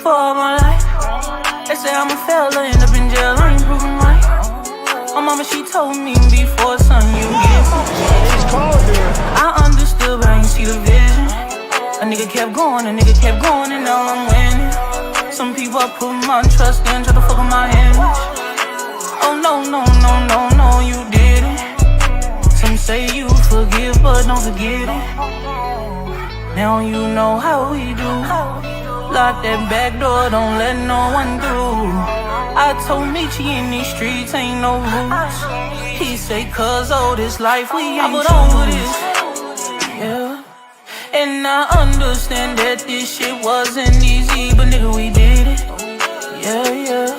for all my life. They say I'm a failure, end up in jail, I ain't proving right. My mama, she told me before, son, you get I understood, but I ain't see the vision. A nigga kept going, and now I'm winning. Some people I put my trust in, try to fuck with my image. Oh no, you didn't. Some say you forgive, but don't forget it. Now you know how we do. Lock that back door, don't let no one through. I told Michi in these streets ain't no rules. He say, cause all this life we ain't over this. Yeah. And I understand that this shit wasn't easy, but nigga, we did it. Yeah.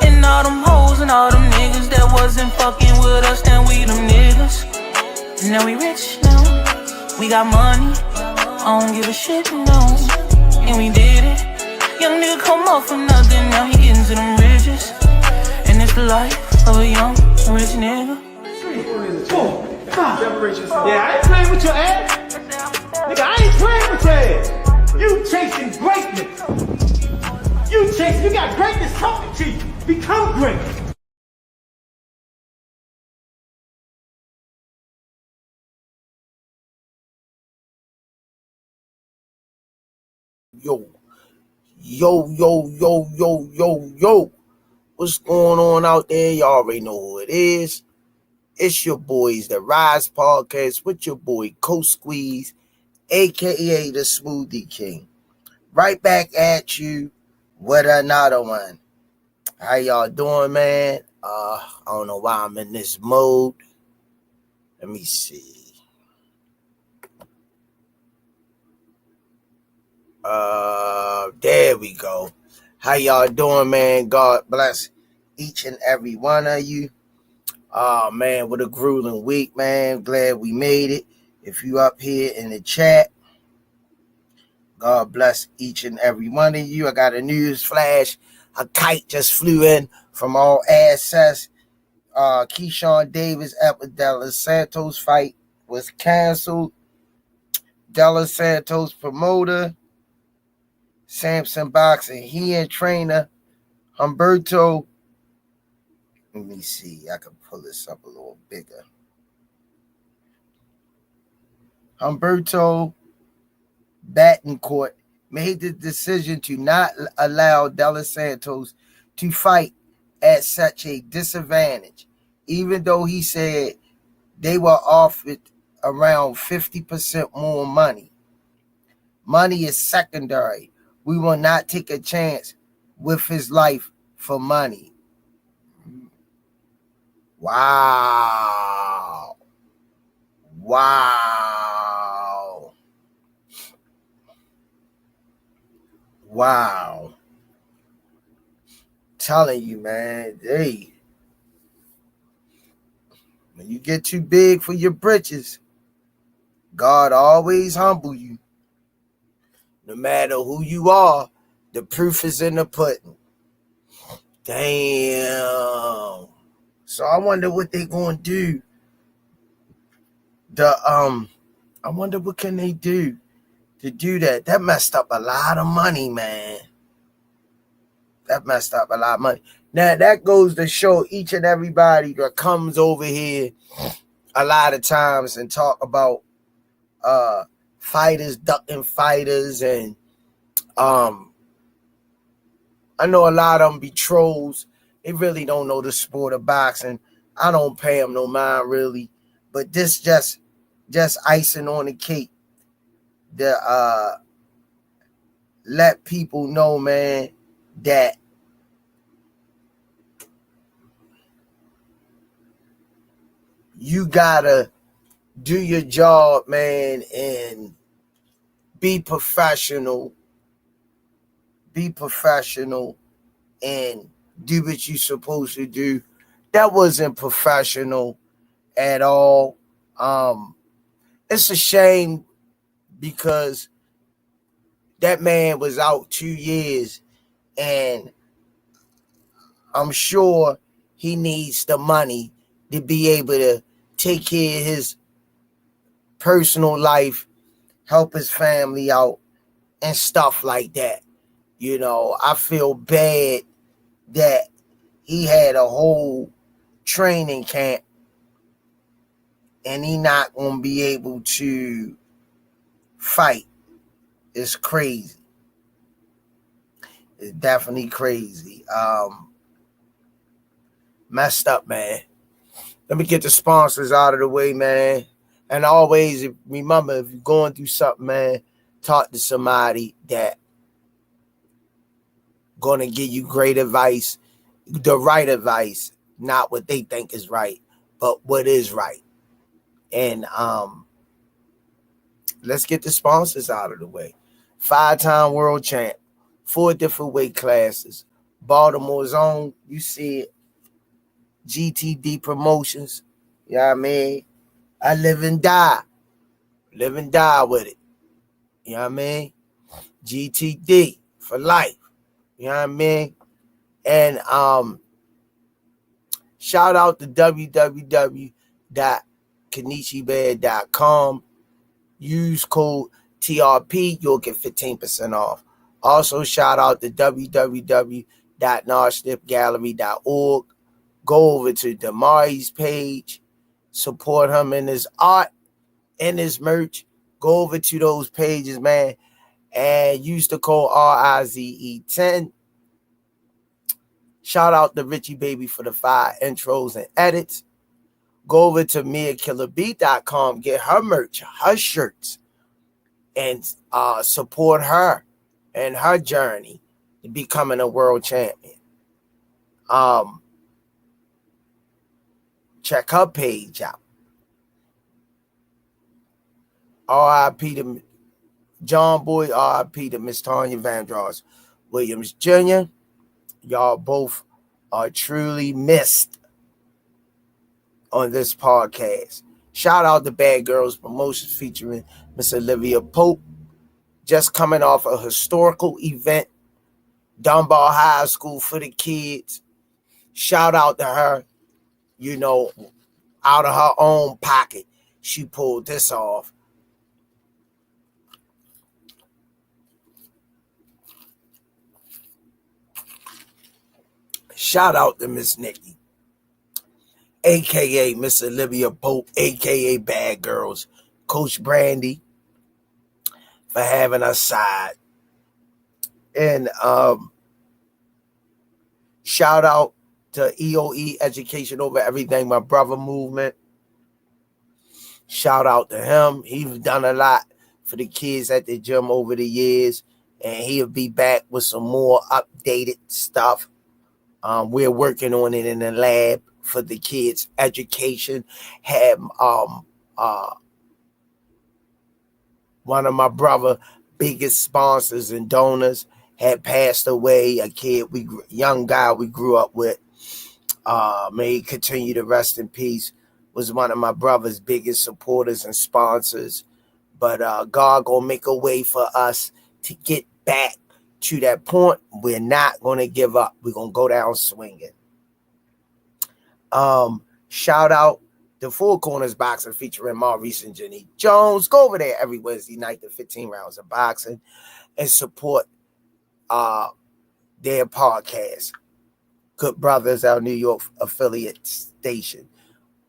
And all them hoes and all them niggas that wasn't fucking with us, then we them niggas. And now we rich now. We got money. I don't give a shit, no. And we did it. Young nigga come up from nothing, now he getting to them riches. And it's the life of a young rich nigga. Yeah, I ain't playing with your ass. Nigga, I ain't playing with your ass. You chasing greatness. You got greatness talking to you. Become great. Yo. What's going on out there? Y'all already know who it is. It's your boys, the Rize Podcast with your boy, Coach Squeeze, a.k.a. the Smoothie King. Right back at you with another one. How y'all doing, man? I don't know why I'm in this mode. Let me see. There we go. How y'all doing, man? God bless each and every one of you. Man, what a grueling week, man. Glad we made it. If you up here in the chat, God bless each and every one of you. I got a news flash. A kite just flew in from all access. Keyshawn Davis after De Santos fight was canceled. De Santos promoter, Samson Boxing, he and trainer Humberto. Let me see. I can pull this up a little bigger. Humberto Betancourt made the decision to not allow De Santos to fight at such a disadvantage, even though he said they were offered around 50% more money. Money is secondary. We will not take a chance with his life for money. Wow. Telling you, man, hey, when you get too big for your britches, God always humble you. No matter who you are, the proof is in the pudding. Damn. So I wonder what they gonna do. I wonder what can they do to do that. That messed up a lot of money, man. Now that goes to show each and everybody that comes over here a lot of times and talk about fighters ducking fighters, and I know a lot of them be trolls. They really don't know the sport of boxing. I don't pay them no mind, really. But this just icing on the cake to let people know, man, that you gotta do your job, man, and be professional. Be professional and do what you're supposed to do. That wasn't professional at all. It's a shame because that man was out 2 years, and I'm sure he needs the money to be able to take care of his personal life, help his family out, and stuff like that. You know, I feel bad that he had a whole training camp and he not going to be able to fight. It's crazy. It's definitely crazy. Messed up, man. Let me get the sponsors out of the way, man. And always remember, if you're going through something, man, talk to somebody that going to give you great advice, the right advice, not what they think is right, but what is right. And let's get the sponsors out of the way. 5-time world champ, 4 different weight classes, Baltimore's own, you see it, GTD Promotions. You know what I mean? I live and die with it. You know what I mean? GTD for life. You know what I mean? And shout out to www.kanishibad.com. Use code TRP, you'll get 15% off. Also, shout out to www.narslipgallery.org. Go over to Damari's page, support him in his art and his merch. Go over to those pages, man, and use the code RIZE10. Shout out to Richie Baby for the 5 intros and edits. Go over to MiaKillerB.com, get her merch, her shirts, and support her and her journey to becoming a world champion. Check her page out. R.I.P. to John Boy, R.I.P. to Miss Tanya Vandross Williams Jr. Y'all both are truly missed on this podcast. Shout out to Bad Girls Promotions featuring Miss Olivia Pope, just coming off a historical event, Dunbar High School for the kids. Shout out to her. You know, out of her own pocket, she pulled this off. Shout out to Miss Nikki, a.k.a. Miss Olivia Pope, a.k.a. Bad Girls, Coach Brandy, for having us side. And shout out to EOE, Education Over Everything, my brother movement. Shout out to him. He's done a lot for the kids at the gym over the years, and he'll be back with some more updated stuff. We're working on it in the lab for the kids' education. Had one of my brother biggest sponsors and donors had passed away. A kid, young guy we grew up with. May he continue to rest in peace. Was one of my brother's biggest supporters and sponsors. But God gonna make a way for us to get back to that point. We're not gonna give up. We're gonna go down swinging. Shout out to Four Corners Boxing featuring Maurice and Jenny Jones. Go over there every Wednesday night to 15 rounds of boxing and support their podcast. Good Brothers, our New York affiliate station.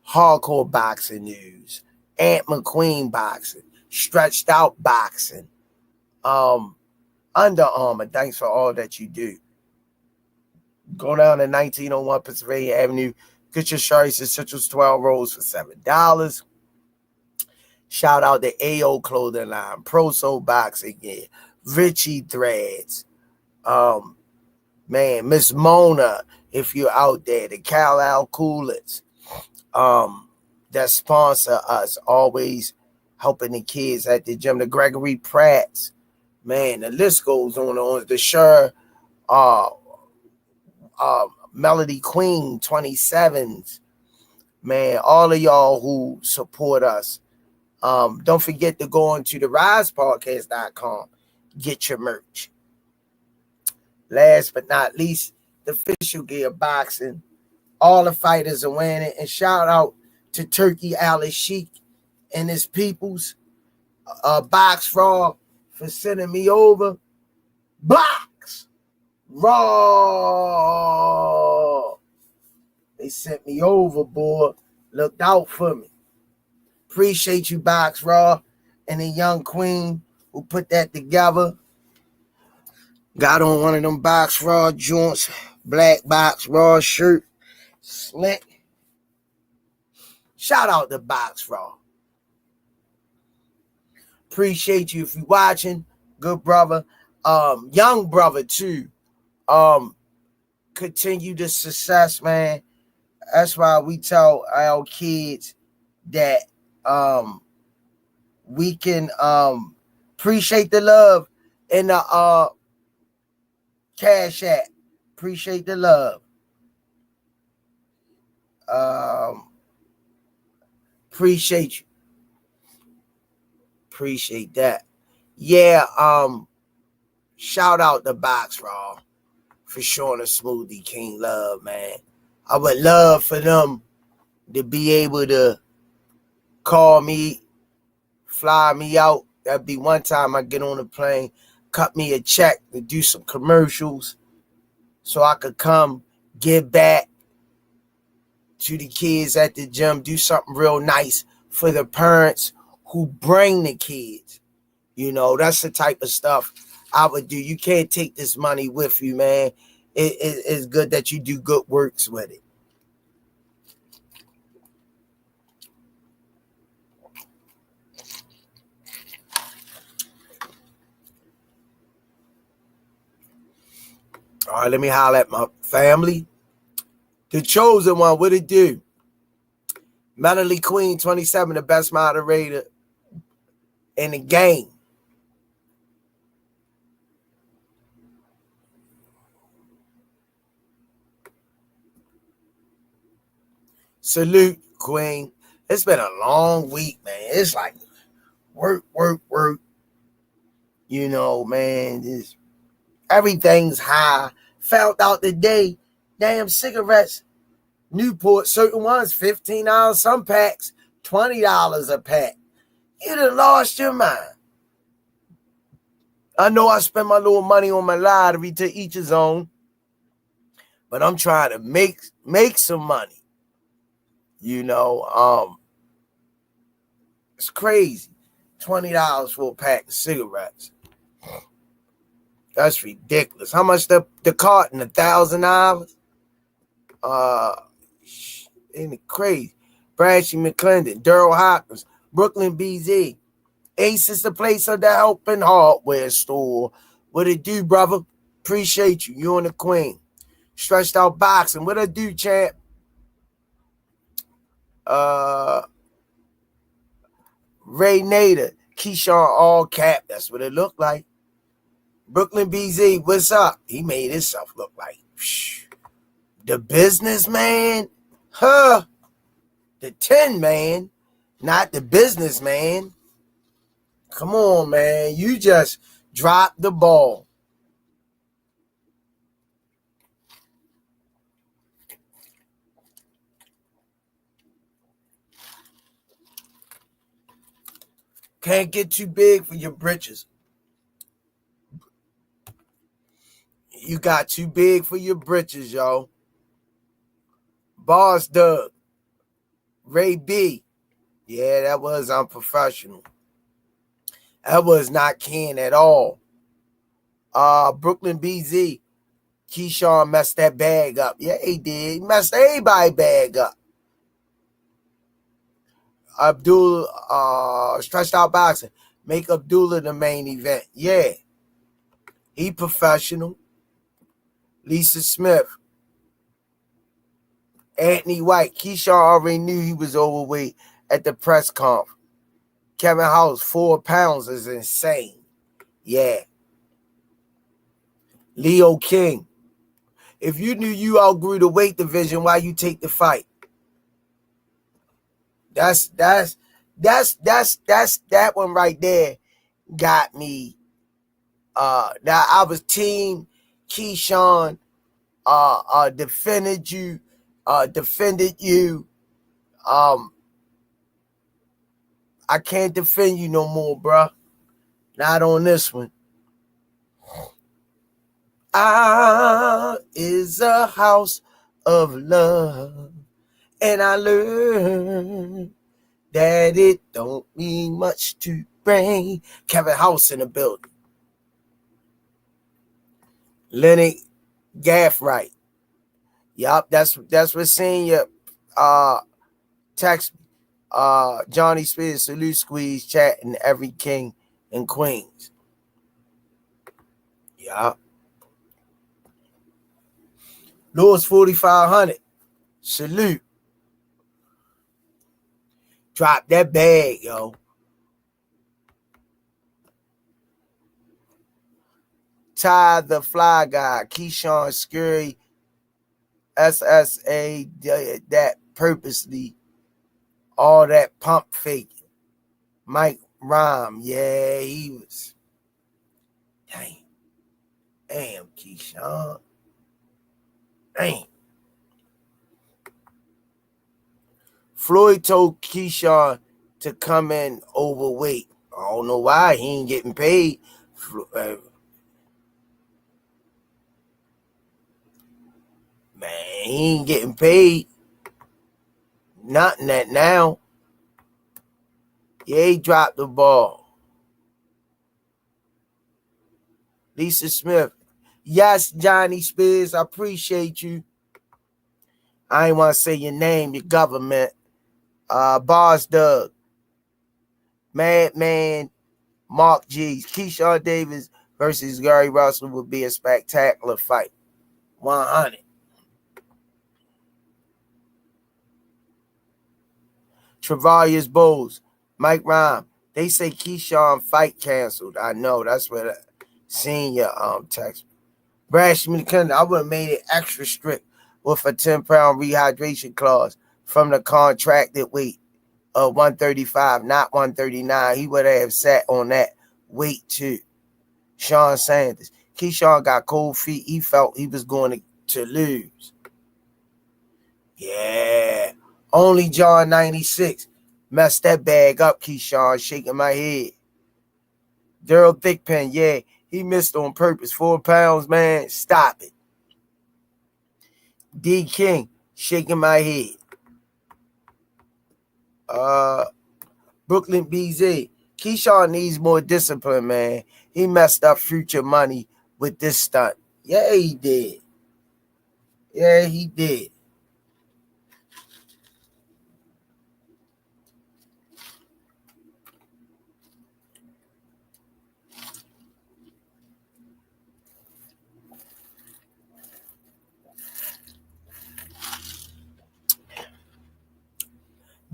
Hardcore Boxing News. Aunt McQueen Boxing. Stretched Out Boxing. Under Armour, thanks for all that you do. Go down to 1901 Pennsylvania Avenue. Get your shirts and citrus 12 rolls for $7. Shout out to AO Clothing Line, Pro Soul Boxing Gear, Richie Threads. Man, Miss Mona, if you're out there, the Cal Coolers, that sponsor us, always helping the kids at the gym. The Gregory Pratts, man, the list goes on. The Sure, Melody Queen 27s, man, all of y'all who support us. Don't forget to go on to the RizePodcast.com, get your merch. Last but not least, the Official Gear Boxing. All the fighters are winning. And shout out to Turkey Alice Sheik and his peoples. Box Raw for sending me over. Box! Raw. They sent me over, boy. Looked out for me. Appreciate you, Box Raw, and the young queen who put that together. Got on one of them Box Raw joints, black Box Raw shirt, slick. Shout out to Box Raw. Appreciate you if you're watching. Good brother. Young brother too. Continue the success, man. That's why we tell our kids that we can appreciate the love in the Cash App. Appreciate the love. Appreciate you. Appreciate that. Yeah, shout out to Box Raw for showing a Smoothie King love, man. I would love for them to be able to call me, fly me out. That'd be one time I get on the plane, cut me a check to do some commercials so I could come give back to the kids at the gym, do something real nice for the parents who bring the kids. You know, that's the type of stuff I would do. You can't take this money with you, man. It's good that you do good works with it. All right, let me holler at my family. The chosen one, what it do? Melanie Queen 27, the best moderator in the game. Salute, Queen. It's been a long week, man. It's like work. You know, man, everything's high. Found out today, damn cigarettes, Newport, certain ones, $15, some packs, $20 a pack. You done lost your mind. I know I spend my little money on my lottery, to each his own, but I'm trying to make some money. You know, it's crazy. $20 for a pack of cigarettes. That's ridiculous. How much the carton? $1,000? Ain't it crazy? Brashy McClendon, Daryl Hopkins, Brooklyn BZ. Ace is the place of the helping hardware store. What it do, brother? Appreciate you. You and the queen. Stretched out boxing. What it do, champ? Ray Nader, Keyshawn all cap. That's what it looked like. Brooklyn BZ, what's up? He made himself look like the businessman. The 10 man, not the businessman. Come on, man. You just dropped the ball. Can't get too big for your britches. You got too big for your britches, yo. Boss Doug. Ray B. Yeah, that was unprofessional. That was not Ken at all. Brooklyn BZ. Keyshawn messed that bag up. Yeah, he did. He messed everybody's bag up. Abdullah, stretched out boxing. Make Abdullah the main event. Yeah. He professional. Lisa Smith. Anthony White. Keyshawn already knew he was overweight at the press conference. Kevin House, 4 pounds is insane. Yeah. Leo King. If you knew you outgrew the weight division, why you take the fight? That's that one right there got me. Now I was team Keyshawn, defended you. I can't defend you no more, bruh. Not on this one. is a house of love, and I learned that it don't mean much to bring. Kevin House in the building. Lenny Gaffright. Yup, that's what senior text Johnny Spears, Salute Squeeze, chat, and every king and queens. Yup. Lewis 4500. Salute. Drop that bag, yo. Ty the Fly Guy, Keyshawn Scurry, SSA, that purposely, all that pump faking. Mike Rhyme, yeah, he was. Damn, Keyshawn. Damn. Floyd told Keyshawn to come in overweight. I don't know why he ain't getting paid. Man, he ain't getting paid. Nothing that now. Yeah, he dropped the ball. Lisa Smith. Yes, Johnny Spears, I appreciate you. I ain't want to say your name, your government. Boss Doug. Madman, Mark G. Keyshawn Davis versus Gary Russell would be a spectacular fight. 100. Travalius Bowles, Mike Rhyme. They say Keyshawn fight canceled. I know. That's what senior text. Brash McKenna, I would have made it extra strict with a 10-pound rehydration clause from the contracted weight of 135, not 139. He would have sat on that weight too. Sean Sanders. Keyshawn got cold feet. He felt he was going to lose. Yeah. Only John 96. Messed that bag up, Keyshawn. Shaking my head. Daryl Thickpen, yeah. He missed on purpose. 4 pounds, man. Stop it. D. King, shaking my head. Brooklyn BZ. Keyshawn needs more discipline, man. He messed up future money with this stunt. Yeah, he did. Yeah, he did.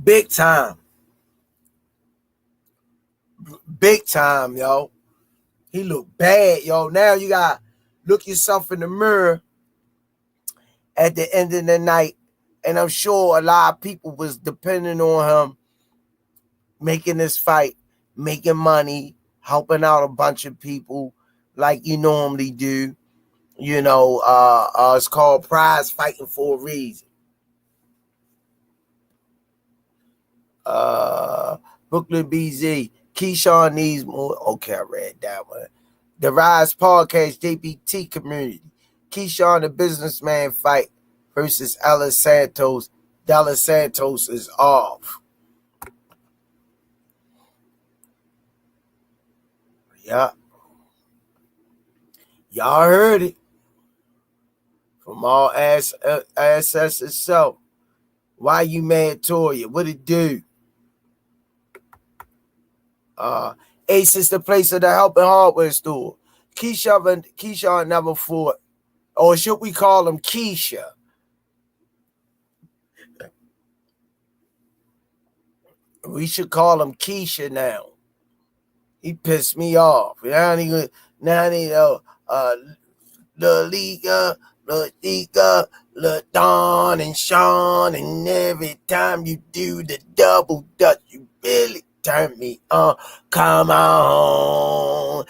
Big time. Big time, yo. He looked bad, yo. Now you got to look yourself in the mirror at the end of the night. And I'm sure a lot of people was depending on him making this fight, making money, helping out a bunch of people like you normally do. You know, it's called prize fighting for a reason. Brooklyn BZ. Keyshawn needs more. Okay, I read that one. The Rize Podcast, JBT community. Keyshawn, the businessman fight versus Ellis Santos. Dallas Santos is off. Yeah. Y'all heard it. From all assets itself. Why you mad, Toya? What it do? Ace is the place of the helping hardware store. Keyshawn never fought. Or should we call him Keisha? We should call him Keisha now. He pissed me off. Now he La Liga, La Don and Sean, and every time you do the double dutch, you really turn me on. Come on,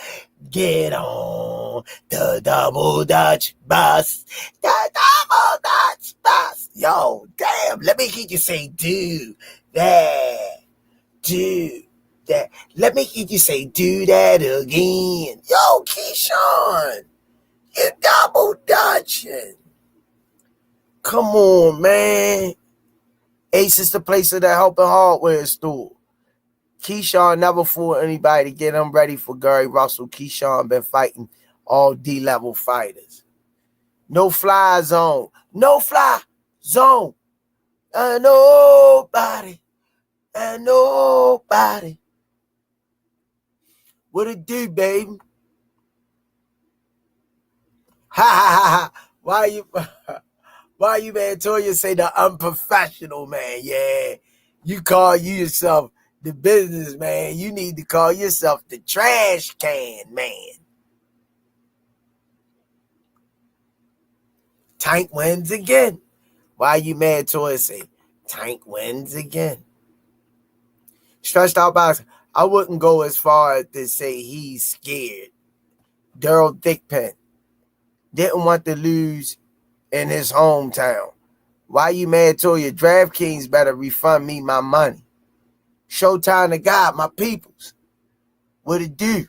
get on the double dutch bus. The double dutch bus. Yo, damn, let me hear you say do that. Do that. Let me hear you say do that again. Yo, Keyshawn. You double dutching. Come on, man. Ace is the place of the helping hardware store. Keyshawn never fooled anybody to get him ready for Gary Russell. Keyshawn been fighting all D-level fighters. No fly zone. No fly zone. And nobody. And nobody. What it do, baby? Ha ha ha ha. Why you man Toya say the unprofessional man? Yeah. You call yourself the businessman. You need to call yourself the trash can man. Tank wins again. Why you mad Toya say Tank wins again? Stretched out boxing. I wouldn't go as far as to say he's scared. Daryl Thickpen didn't want to lose in his hometown. Why you mad Toya? DraftKings better refund me my money. Showtime to God, my peoples. What it do?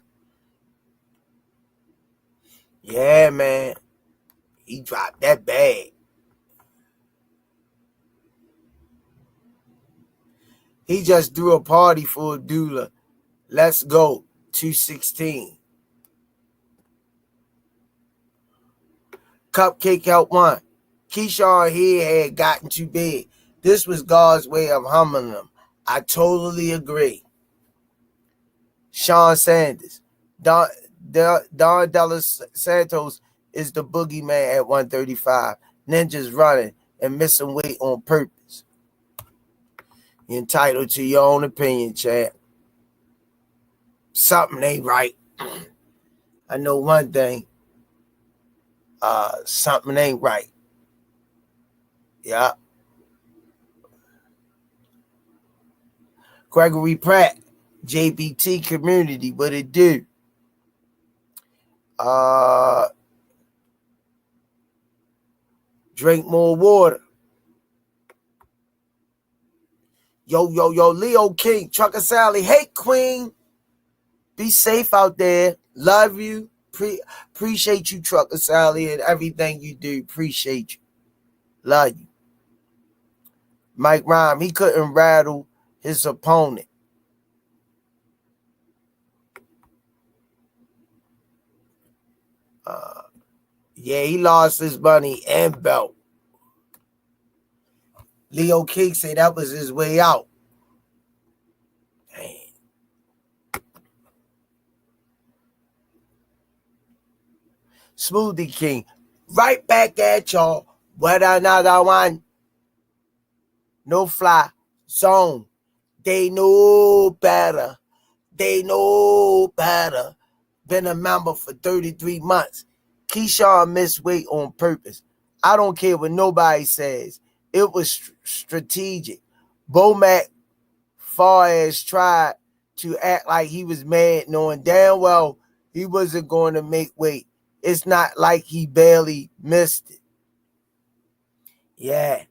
Yeah, man. He dropped that bag. He just threw a party for Abdullah. Let's go. 216. Cupcake help one. Keyshawn here had gotten too big. This was God's way of humbling him. I totally agree. Sean Sanders. Don Dallas Santos is the boogeyman at 135. Ninjas running and missing weight on purpose. You're entitled to your own opinion, Chad. Something ain't right. I know one thing. Something ain't right. Yeah. Gregory Pratt, JBT community, what it do? Drink more water. Yo, Leo King, Trucker Sally. Hey, Queen. Be safe out there. Love you. Appreciate you, Trucker Sally, and everything you do. Appreciate you. Love you. Mike Rhyme, he couldn't rattle his opponent. Yeah, he lost his money and belt. Leo King said that was his way out. Dang. Smoothie King, right back at y'all. What another one? No fly zone. They know better. They know better. Been a member for 33 months. Keyshawn missed weight on purpose. I don't care what nobody says. It was strategic. Bomac far as tried to act like he was mad, knowing damn well he wasn't going to make weight. It's not like he barely missed it. Yeah.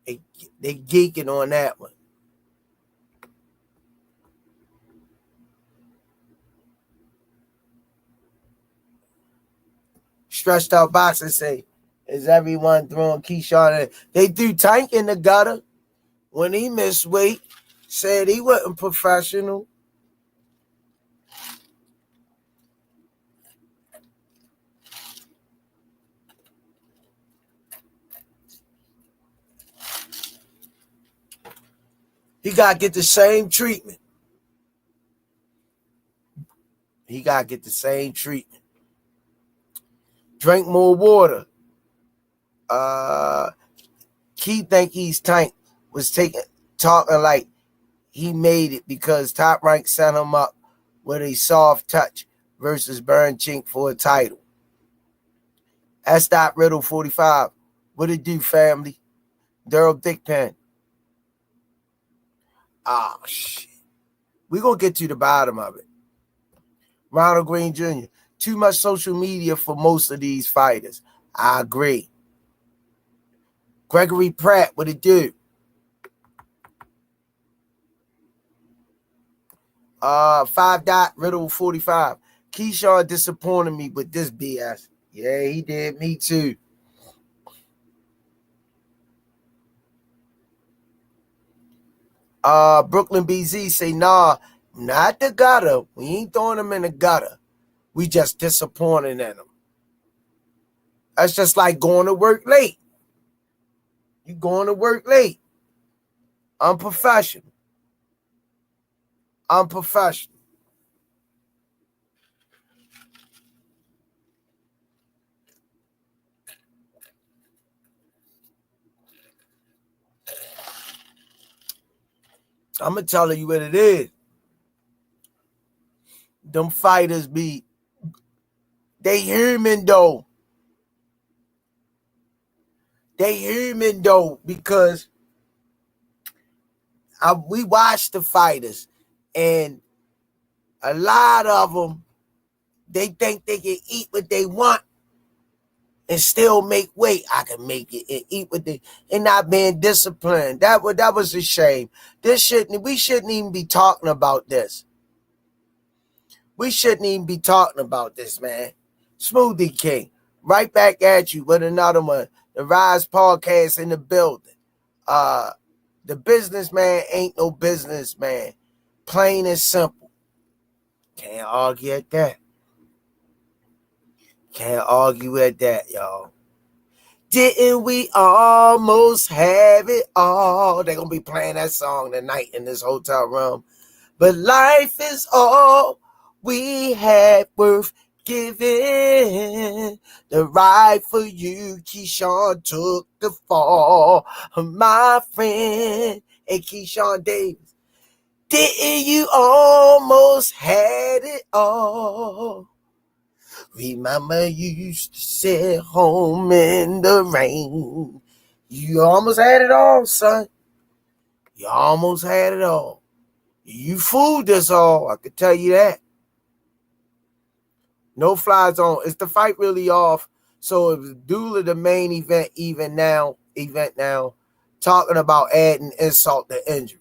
They geeking on that one. Stretched out boxing say, is everyone throwing Keyshawn in? They threw Tank in the gutter when he missed weight. Said he wasn't professional. He got to get the same treatment. He got to get the same treatment. Drink more water. Key think he's Tank was talking like he made it because Top Rank sent him up with a soft touch versus Burn Chink for a title. That's Stop Riddle 45. What it do, family? Daryl Thickpen. Oh, shit. We're going to get to the bottom of it. Ronald Green Jr. Too much social media for most of these fighters. I agree. Gregory Pratt, what it do? 5 Riddle 45. Keyshawn disappointed me with this BS. Yeah, he did. Me too. Brooklyn BZ say, nah, not the gutter. We ain't throwing them in the gutter. We just disappointed in them. That's just like going to work late. You going to work late. Unprofessional. Unprofessional. I'm going to tell you what it is. Them fighters be, they human though. They human though, because we watch the fighters, and a lot of them, they think they can eat what they want and still make weight. I can make it and eat what they, and not being disciplined. That was a shame. We shouldn't even be talking about this. We shouldn't even be talking about this, man. Smoothie King, right back at you with another one. The Rize podcast in the building. The businessman ain't no businessman. Plain and simple. Can't argue at that. Can't argue at that, y'all. Didn't we almost have it all? They're going to be playing that song tonight in this hotel room. But life is all we had worth giving. The ride for you, Keyshawn, took the fall. My friend, and Keyshawn Davis. Didn't you almost had it all? Remember you used to sit home in the rain. You almost had it all, son. You almost had it all. You fooled us all, I could tell you that. No fly zone. Is the fight really off? So if Abdullah the main event now, talking about adding insult to injury.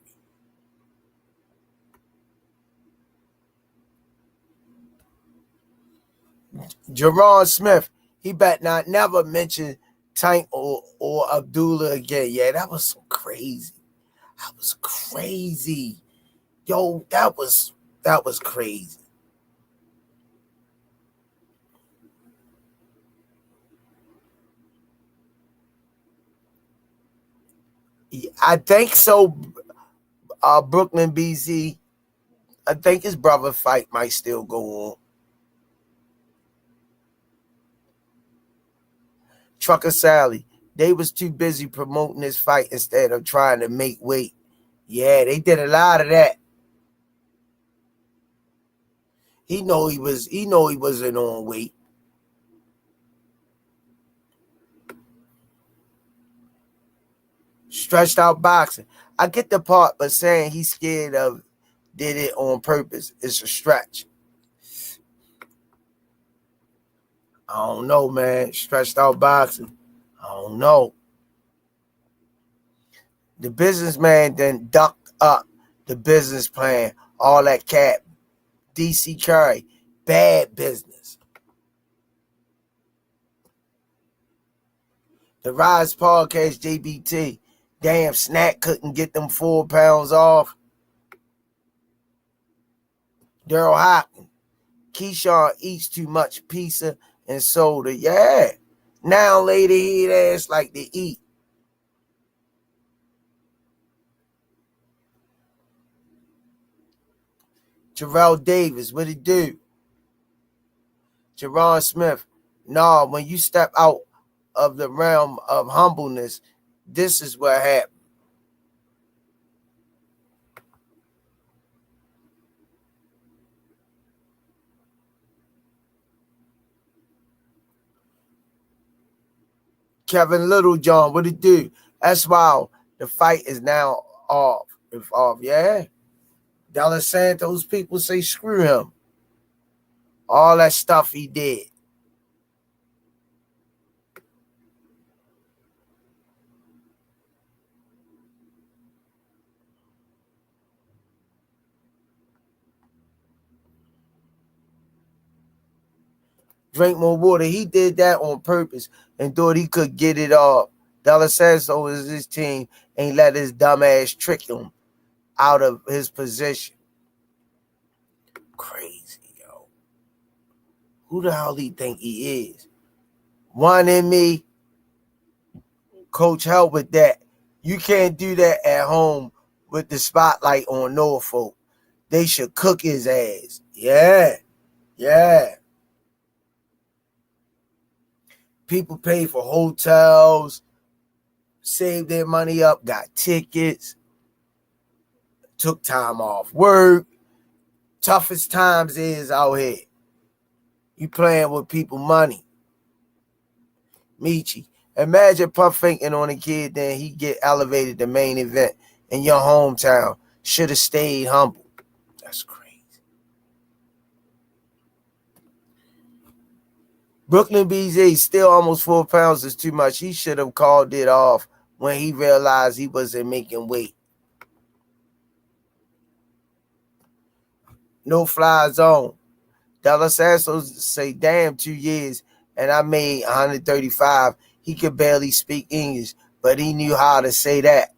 Jerron Smith, he bet not never mention Tank or Abdullah again. Yeah, that was so crazy. That was crazy. Yo, that was crazy. I think so. Brooklyn BZ, I think his brother fight might still go on. Trucker Sally, they was too busy promoting this fight instead of trying to make weight. Yeah, they did a lot of that. He wasn't on weight. Stretched out boxing. I get the part, but saying he's scared of did it on purpose, it's a stretch. I don't know, man. Stretched out boxing. I don't know. The businessman then ducked up the business plan. All that cap. DC Curry. Bad business. The Rize podcast, JBT. Damn, Snack couldn't get them 4 pounds off. Daryl Hopkins. Keyshawn eats too much pizza and soda. Yeah. Now lady eat ass like to eat. Terrell Davis, what it do? Jerron Smith. Nah, when you step out of the realm of humbleness, this is what happened. Kevin Littlejohn, what it do? That's why the fight is now off. If off, yeah. Dallas Santos people say screw him. All that stuff he did. Drink more water. He did that on purpose and thought he could get it off. Della Santos, his team, ain't let his dumb ass trick him out of his position. Crazy, yo. Who the hell he think he is? One in me. Coach, help with that. You can't do that at home with the spotlight on Norfolk. They should cook his ass. Yeah. People pay for hotels, saved their money up, got tickets, took time off work. Toughest times is out here. You playing with people money. Michi, imagine Puff thinking on a kid, then he get elevated to main event in your hometown. Should have stayed humble. That's crazy. Brooklyn BZ, still almost 4 pounds is too much. He should have called it off when he realized he wasn't making weight. No fly zone. Della Santos say, damn, 2 years and I made 135. He could barely speak English, but he knew how to say that.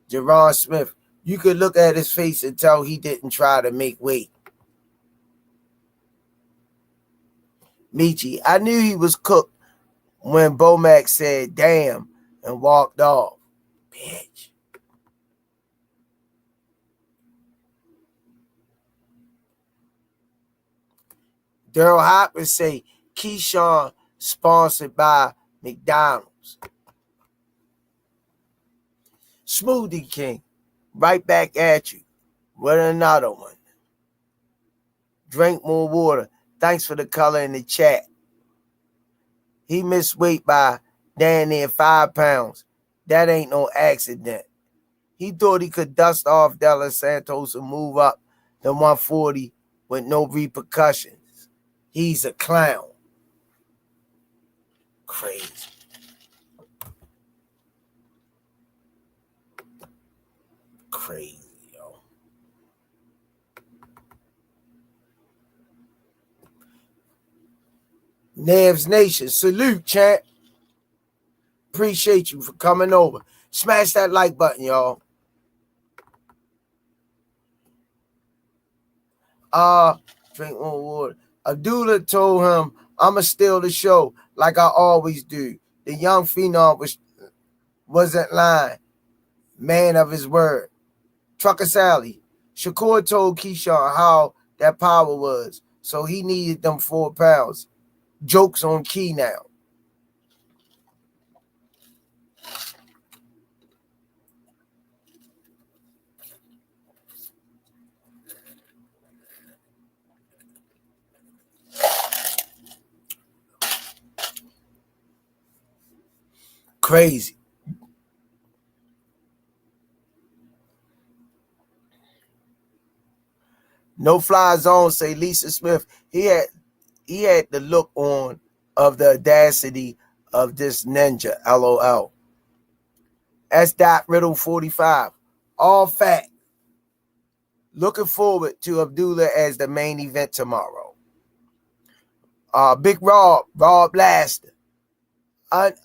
Jerron Smith, you could look at his face and tell he didn't try to make weight. Michi, I knew he was cooked when Bomac said damn and walked off. Bitch. Daryl Hopkins say Keyshawn sponsored by McDonald's. Smoothie King, right back at you with another one. Drink more water. Thanks for the color in the chat. He missed weight by damn near 5 pounds. That ain't no accident. He thought he could dust off Della Santos and move up to 140 with no repercussions. He's a clown. Crazy. Crazy, yo. Nevs Nation, salute, champ. Appreciate you for coming over. Smash that like button, y'all. Drink more water. Abdullah told him, I'ma steal the show like I always do. The young phenom wasn't lying. Man of his word. Trucker Sally. Shakur told Keyshawn how that power was, so he needed them 4 pounds. Jokes on Key now. Crazy. No fly zone say Lisa Smith. He had the look on of the audacity of this ninja. LOL. S. Riddle 45. All fact. Looking forward to Abdullah as the main event tomorrow. Big Rob Blaster.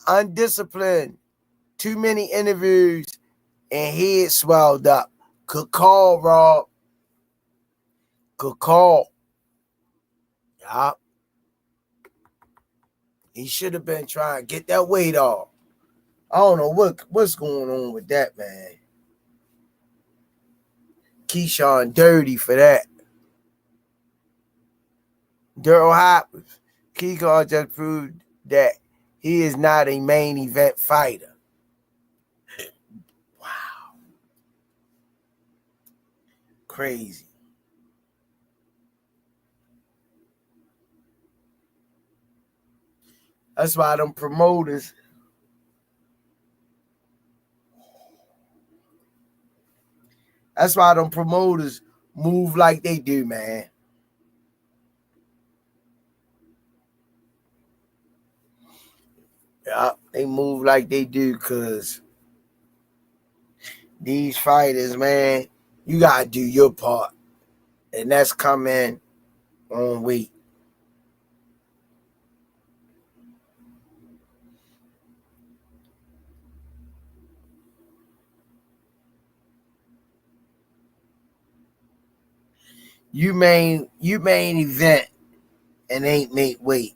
Undisciplined. Too many interviews and head swelled up. Good call, Rob. Good call. Yeah. He should have been trying to get that weight off. I don't know what's going on with that, man. Keyshawn dirty for that. Daryl Hopkins. Keyshawn just proved that he is not a main event fighter. Wow. Crazy. That's why them promoters move like they do, man. Yeah, they move like they do because these fighters, man, you got to do your part. And that's coming on weight. You main event and ain't make weight.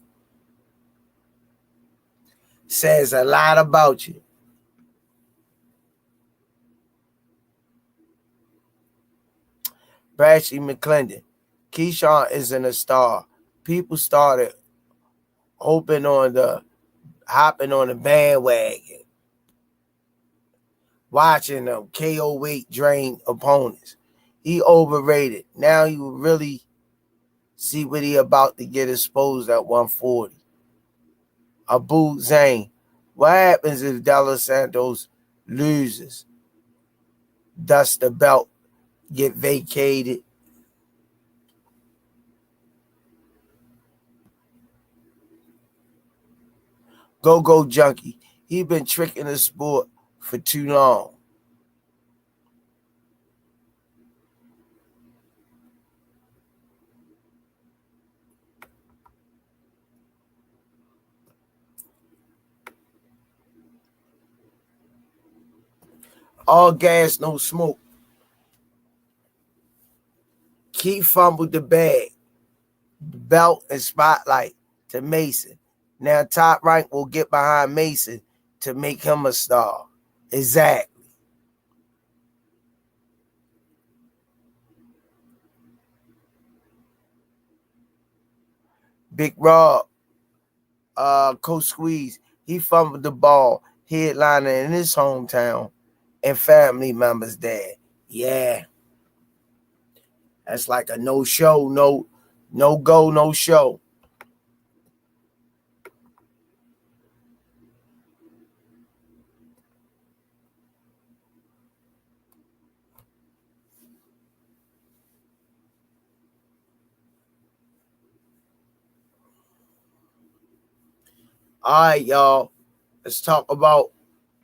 Says a lot about you. Brashley McClendon. Keyshawn isn't a star. People started hopping on the bandwagon, watching them KO weight drain opponents. He overrated. Now you really see what he about to get exposed at 140. Abu Zayn. What happens if De Los Santos loses? Does the belt get vacated? Go Junkie. He been tricking the sport for too long. All gas, no smoke. Keith fumbled the bag, belt and spotlight to Mason. Now Top Rank will get behind Mason to make him a star. Exactly. Big Rob, Coach Squeeze, he fumbled the ball, headliner in his hometown, and family members there. Yeah. That's like a no show, no go, no show. All right, y'all. Let's talk about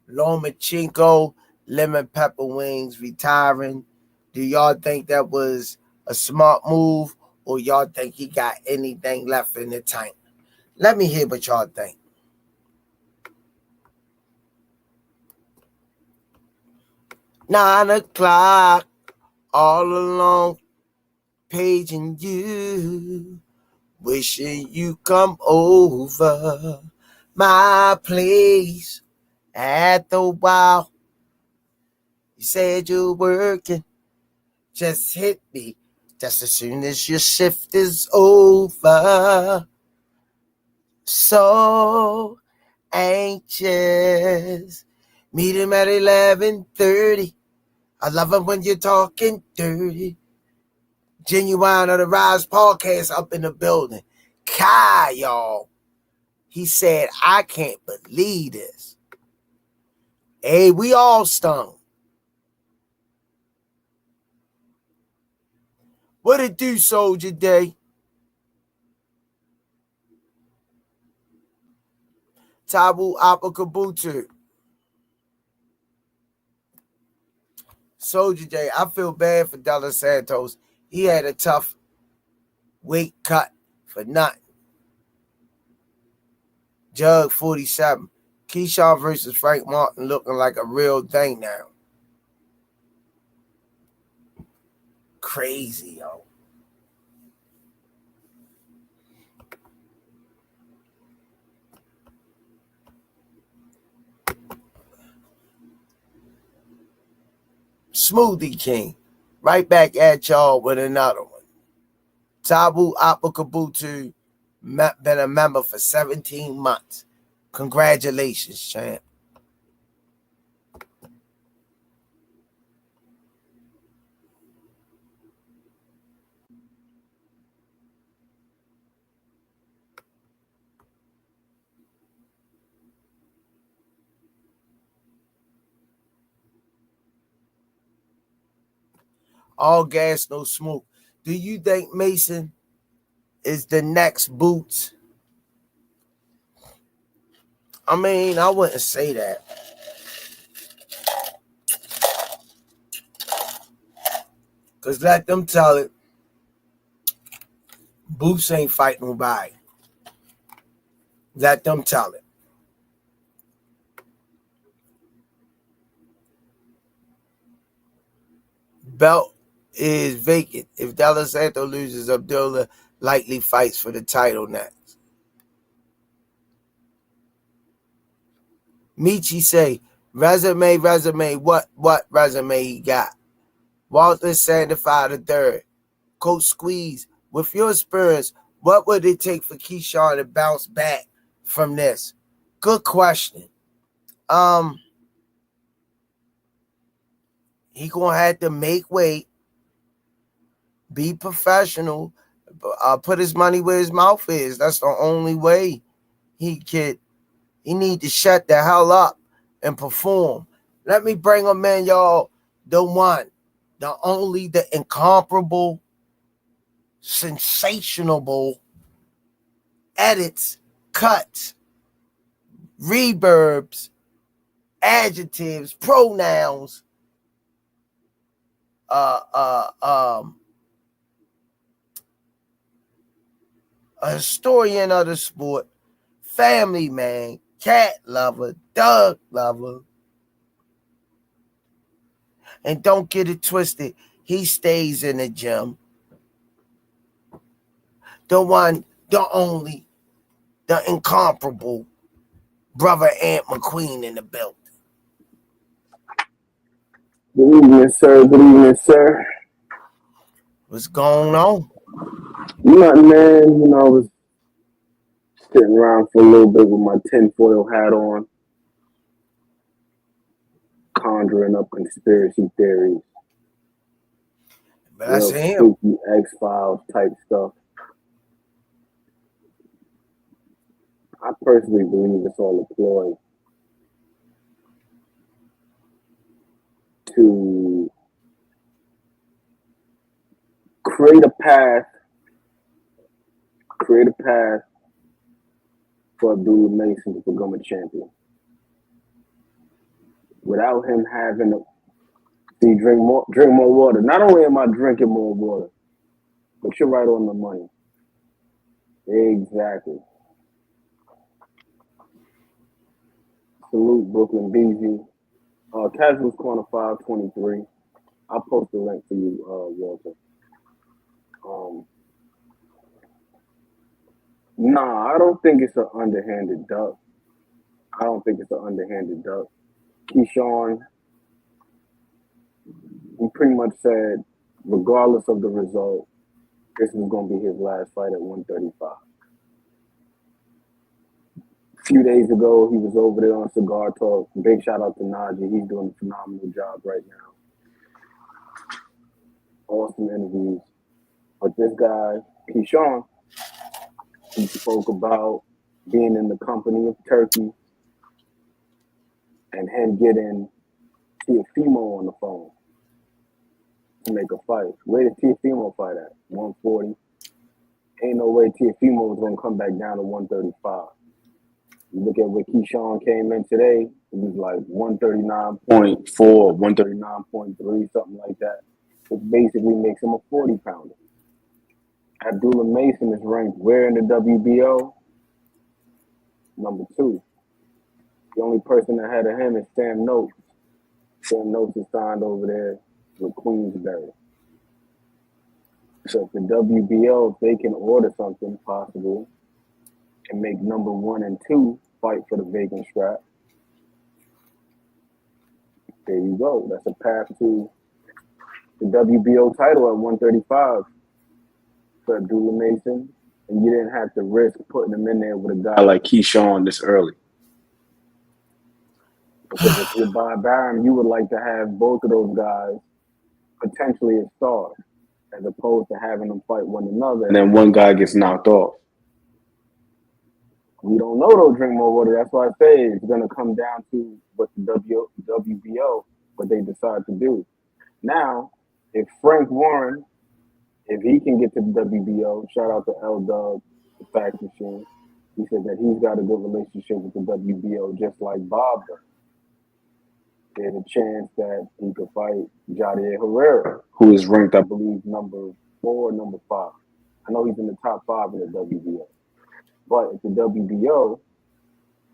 Lomachenko, lemon pepper wings retiring. Do y'all think that was a smart move, or y'all think he got anything left in the tank? Let me hear what y'all think. 9 o'clock, all alone, paging you, wishing you come over my place at the wow. You said you're working, just hit me just as soon as your shift is over. So anxious. Meet him at 11:30. I love it when you're talking dirty. Genuine of the Rize podcast up in the building. Kai, y'all. He said, I can't believe this. Hey, we all stung. What it do, Soldier Day? Tabu Apakabutu. Soldier Day, I feel bad for De Los Santos. He had a tough weight cut for nothing. Jug 47. Keyshawn versus Frank Martin looking like a real thing now. Crazy, yo. Smoothie King. Right back at y'all with another one. Tabu Apakabutu been a member for 17 months. Congratulations, champ. All gas, no smoke. Do you think Mason is the next Boots? I mean, I wouldn't say that. Because let them tell it. Boots ain't fighting nobody. Let them tell it. Belt is vacant. If De La Santo loses, Abdullah likely fights for the title next. Michi say, resume, what resume he got? Walter Sandified III. Coach Squeeze, with your experience, what would it take for Keyshawn to bounce back from this? Good question. He gonna have to make weight, be professional, put his money where his mouth is. That's the only way he need to shut the hell up and perform. Let me bring him in, y'all. The one, the only, the incomparable, sensational edits, cuts, reverbs, adjectives, pronouns, a historian of the sport, family man, cat lover, dog lover. And don't get it twisted, he stays in the gym. The one, the only, the incomparable brother Ant McQueen in the building. Good evening, sir. Good evening, sir. What's going on? Nothing, man. I was sitting around for a little bit with my tinfoil hat on, conjuring up conspiracy theories. That's him. Spooky X-Files type stuff. I personally believe it's all a ploy to create a path for Abdullah Mason to become a champion without him having to drink more water. Not only am I drinking more water, but you're right on the money. Exactly. Salute Brooklyn BG. Casuals Corner 523. I'll post the link for you, Walter. Nah, I don't think it's an underhanded duck. Keyshawn, he pretty much said, regardless of the result, this was going to be his last fight at 135. A few days ago, he was over there on Cigar Talk. Big shout out to Najee. He's doing a phenomenal job right now. Awesome interviews. But this guy, Keyshawn, he spoke about being in the company of Turkey and him getting Teofimo on the phone to make a fight. Where did Teofimo fight at? 140. Ain't no way Teofimo was going to come back down to 135. You look at where Keyshawn came in today, it was like 139.4, 139.3, something like that. Which basically makes him a 40-pounder. Abdullah Mason is ranked where in the WBO? Number 2. The only person ahead of him is Sam Noakes. Sam Noakes is signed over there with Queensberry. So if the WBO, if they can order something possible and make number 1 and 2 fight for the vacant strap, there you go. That's a path to the WBO title at 135 for Abdullah Mason, and you didn't have to risk putting him in there with a guy like Keyshawn this early. Because if you're Bob Baron, you would like to have both of those guys potentially as stars, as opposed to having them fight one another, and then one guy gets knocked off. We don't know though, drink more water. That's why I say it's going to come down to what the WBO, what they decide to do. Now, if Frank Warren, if he can get to the WBO, shout out to L-Dub, the fax machine, he said that he's got a good relationship with the WBO, just like Bob does. There's a chance that he could fight Jadier Herrera, who is ranked, I believe, number 4 or number 5. I know he's in the top 5 in the WBO. But if the WBO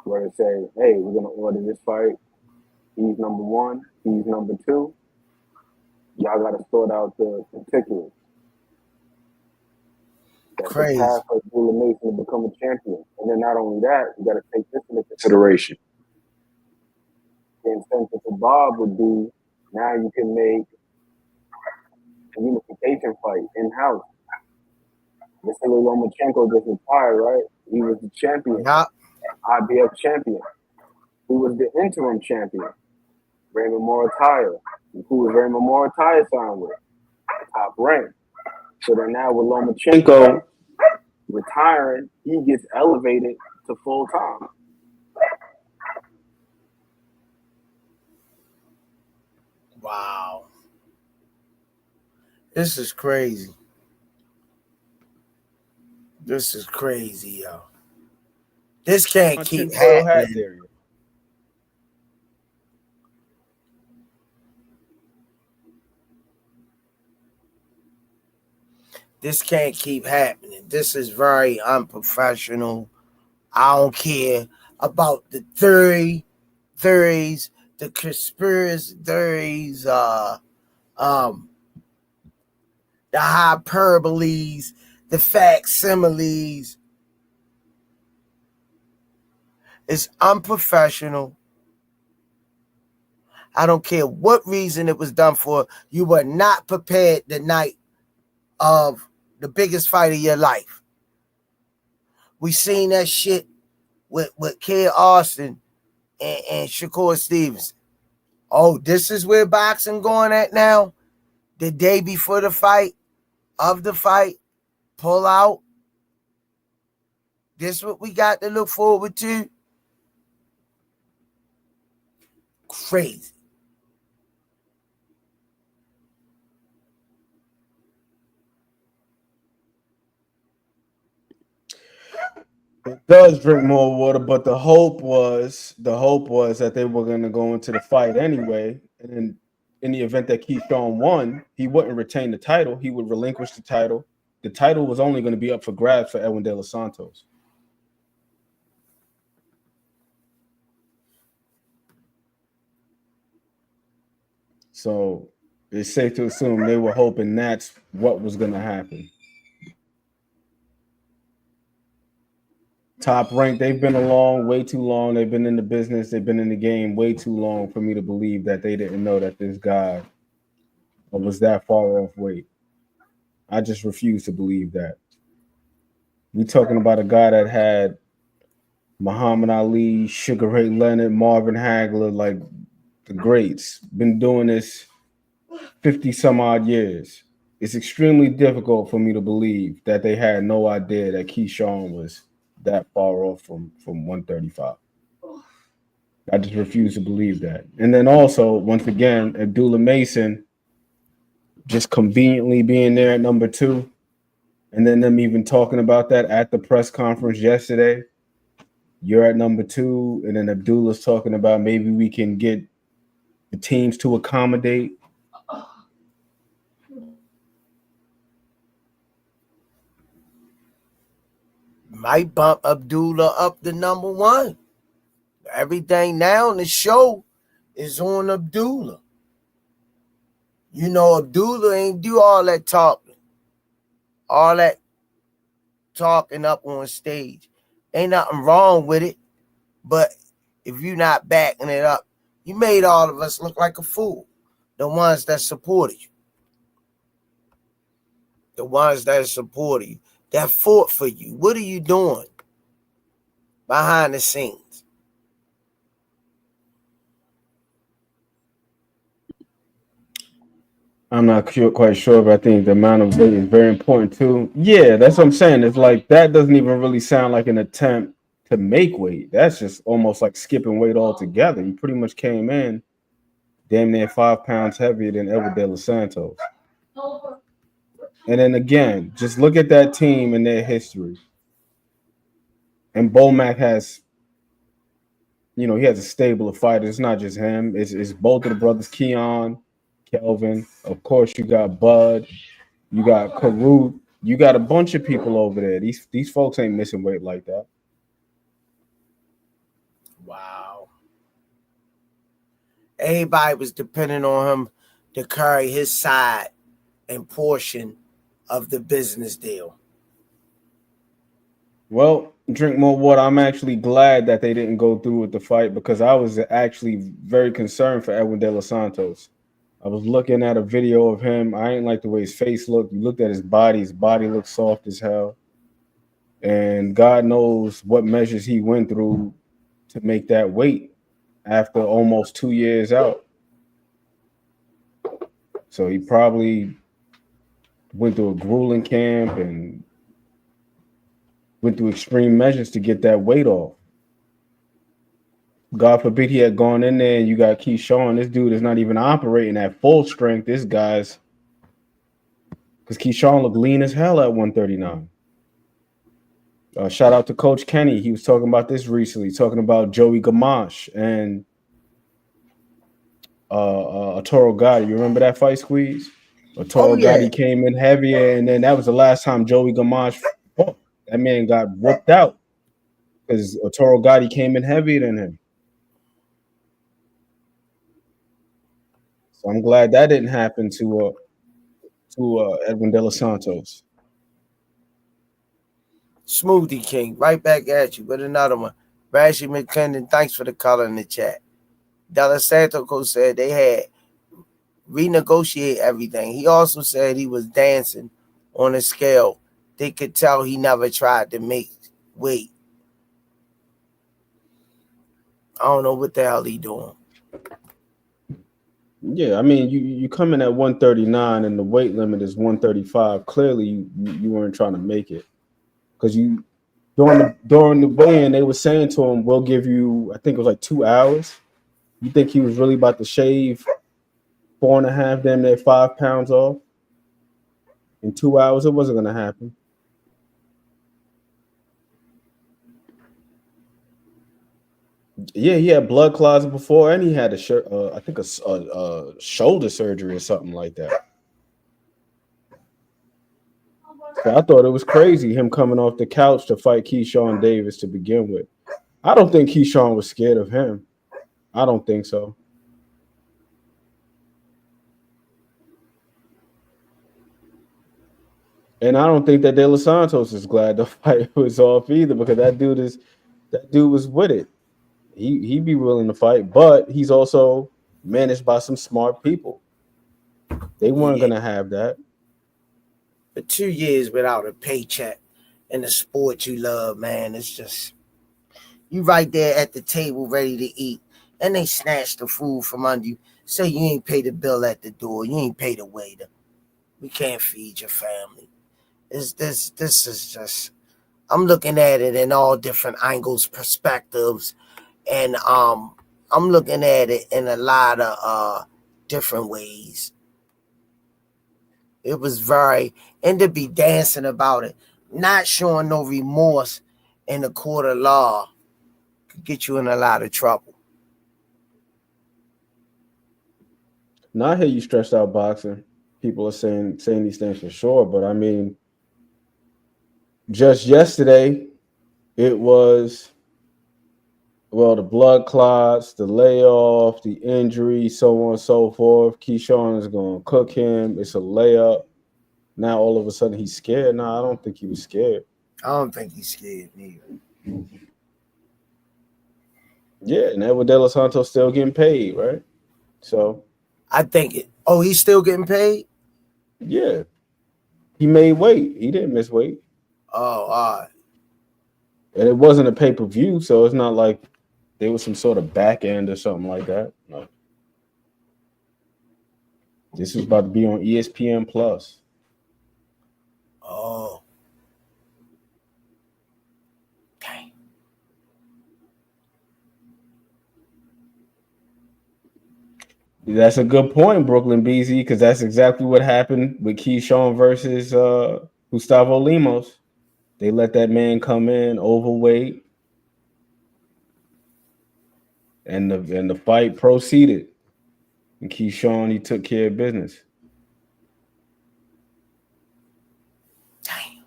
were to say, hey, we're going to order this fight, he's number 1, he's number 2, Y'all got to sort out the particulars. That's the Crazy. path for Abdullah Mason to become a champion. And then not only that, you got to take this into consideration. The incentive for Bob would be now you can make a unification fight in-house. This little Lomachenko just retired, right? He was the champion, Yup. IBF champion. Who was the interim champion? Raymond Morataya. Who was Raymond Morataya signed with? Top rank. So then now with Lomachenko retiring, he gets elevated to full time. Wow. This is crazy. This is crazy, yo. This can't keep happening. This can't keep happening. This is very unprofessional. I don't care about the theories, the conspiracy theories, the hyperboles, the facsimiles. It's unprofessional. I don't care what reason it was done for. You were not prepared the night of the biggest fight of your life. We seen that shit with Kid Austin and Shakur Stevenson. Oh, this is where boxing going at now? The day before the fight, of the fight, pull out. This what we got to look forward to? Crazy. It does drink more water, but the hope was that they were going to go into the fight anyway. And then in the event that Keyshawn won, he wouldn't retain the title. He would relinquish the title. The title was only going to be up for grabs for Edwin De Los Santos. So it's safe to assume they were hoping that's what was going to happen. Top Rank, they've been along way too long. They've been in the business. They've been in the game way too long for me to believe that they didn't know that this guy was that far off weight. I just refuse to believe that. We're talking about a guy that had Muhammad Ali, Sugar Ray Leonard, Marvin Hagler, like the greats. Been doing this 50 some odd years. It's extremely difficult for me to believe that they had no idea that Keyshawn was that far off from 135. I just refuse to believe that. And then also, once again, Abdullah Mason just conveniently being there at number 2, and then them even talking about that at the press conference yesterday. You're at number 2, and then Abdullah's talking about maybe we can get the teams to accommodate. Might bump Abdullah up to number 1. Everything now in the show is on Abdullah. You know, Abdullah ain't do all that talking. All that talking up on stage. Ain't nothing wrong with it. But if you're not backing it up, you made all of us look like a fool. The ones that supported you. The ones that supported you. That fought for you. What are you doing behind the scenes? I'm not quite sure, but I think the amount of weight is very important too. Yeah, that's what I'm saying. It's like that doesn't even really sound like an attempt to make weight. That's just almost like skipping weight altogether. You pretty much came in damn near 5 pounds heavier than Edwin De Los Santos. And then again, just look at that team and their history. And Bomac has, he has a stable of fighters. It's not just him. It's both of the brothers, Keon, Kelvin. Of course, you got Bud. You got Karut. You got a bunch of people over there. These folks ain't missing weight like that. Wow. Everybody was depending on him to carry his side and portion of the business deal? Well, drink more water. I'm actually glad that they didn't go through with the fight because I was actually very concerned for Edwin De Los Santos. I was looking at a video of him. I didn't like the way his face looked. You looked at his body. His body looked soft as hell. And God knows what measures he went through to make that weight after almost 2 years out. So he probably went through a grueling camp and went through extreme measures to get that weight off. God forbid he had gone in there and you got Keyshawn. This dude is not even operating at full strength. This guy's because Keyshawn looked lean as hell at 139. Shout out to Coach Kenny. He was talking about this recently, talking about Joey Gamache and Toro Gotti. You remember that fight, Squeeze? Toro Gotti came in heavier, and then that was the last time Joey Gamache fought. That man got whooped out because Toro Gotti came in heavier than him. So I'm glad that didn't happen to Edwin De Los Santos. Smoothie King, right back at you with another one. Rashi McClendon, thanks for the color in the chat. De Los Santos said they had renegotiate everything. He also said he was dancing on a scale. They could tell he never tried to make weight. I don't know what the hell he doing. Yeah, I mean, you come in at 139 and the weight limit is 135. Clearly, you weren't trying to make it because you during the weigh-in they were saying to him, "We'll give you," I think it was like 2 hours. You think he was really about to shave 4.5, damn near 5 pounds off in 2 hours? It wasn't going to happen. Yeah, he had blood clots before, and he had I think a shoulder surgery or something like that. So I thought it was crazy him coming off the couch to fight Keyshawn Davis to begin with. I don't think Keyshawn was scared of him. I don't think so. And I don't think that De Los Santos is glad the fight was off either because that dude was with it. He'd be willing to fight, but he's also managed by some smart people. They weren't going to have that. For 2 years without a paycheck in the sport you love, man, it's just you right there at the table ready to eat, and they snatch the food from under you. Say you ain't pay the bill at the door, you ain't pay the waiter. We can't feed your family. This is just. I'm looking at it in all different angles, perspectives. And I'm looking at it in a lot of different ways. It was and to be dancing about it, not showing no remorse in the court of law could get you in a lot of trouble. Now I hear you stressed out boxing. People are saying these things for sure, but I mean, just yesterday, it was the blood clots, the layoff, the injury, so on and so forth. Keyshawn is going to cook him. It's a layup. Now all of a sudden he's scared. No, I don't think he was scared. I don't think he's scared neither. Yeah, and Edwin De Los Santos still getting paid, right? So I think it. Oh, he's still getting paid? Yeah. He made weight. He didn't miss weight. Oh, all right. And it wasn't a pay-per-view, so it's not like there was some sort of back end or something like that. No. This was about to be on ESPN Plus. Oh. Dang. That's a good point, Brooklyn BZ, because that's exactly what happened with Keyshawn versus Gustavo Lemos. They let that man come in overweight, and the fight proceeded. And Keyshawn, he took care of business. Damn.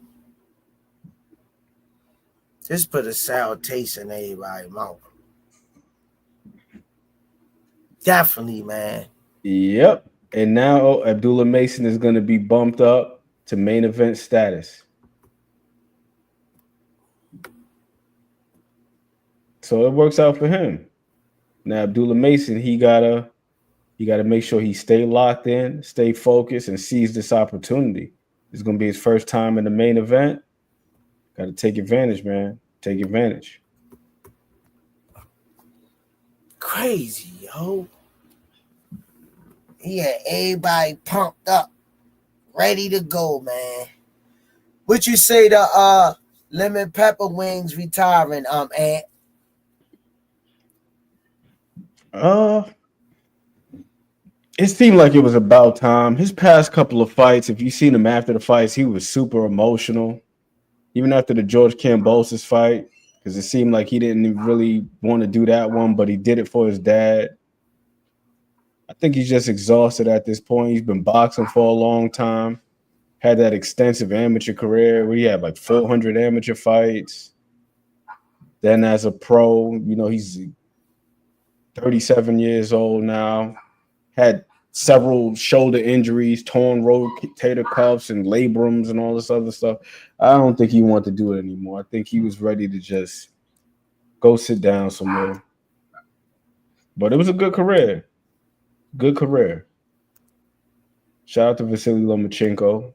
This put a sour taste in everybody's mouth. Definitely, man. Yep. And now Abdullah Mason is going to be bumped up to main event status. So it works out for him. Now Abdullah Mason, he gotta make sure he stay locked in, stay focused, and seize this opportunity. It's gonna be his first time in the main event. Got to take advantage, man. Take advantage. Crazy, yo. He had everybody pumped up, ready to go, man. What you say to Lemon Pepper Wings retiring, Ant? It seemed like it was about time. His past couple of fights, if you seen him after the fights, he was super emotional. Even after the George Kambosos fight, because it seemed like he didn't really want to do that one, but he did it for his dad. I think he's just exhausted at this point. He's been boxing for a long time. Had that extensive amateur career where he had like 400 amateur fights. Then as a pro, you know, he's 37 years old now. Had several shoulder injuries, torn rotator cuffs and labrums and all this other stuff. I don't think he wanted to do it anymore. I think he was ready to just go sit down somewhere. But it was a good career. Good career. Shout out to Vasily Lomachenko.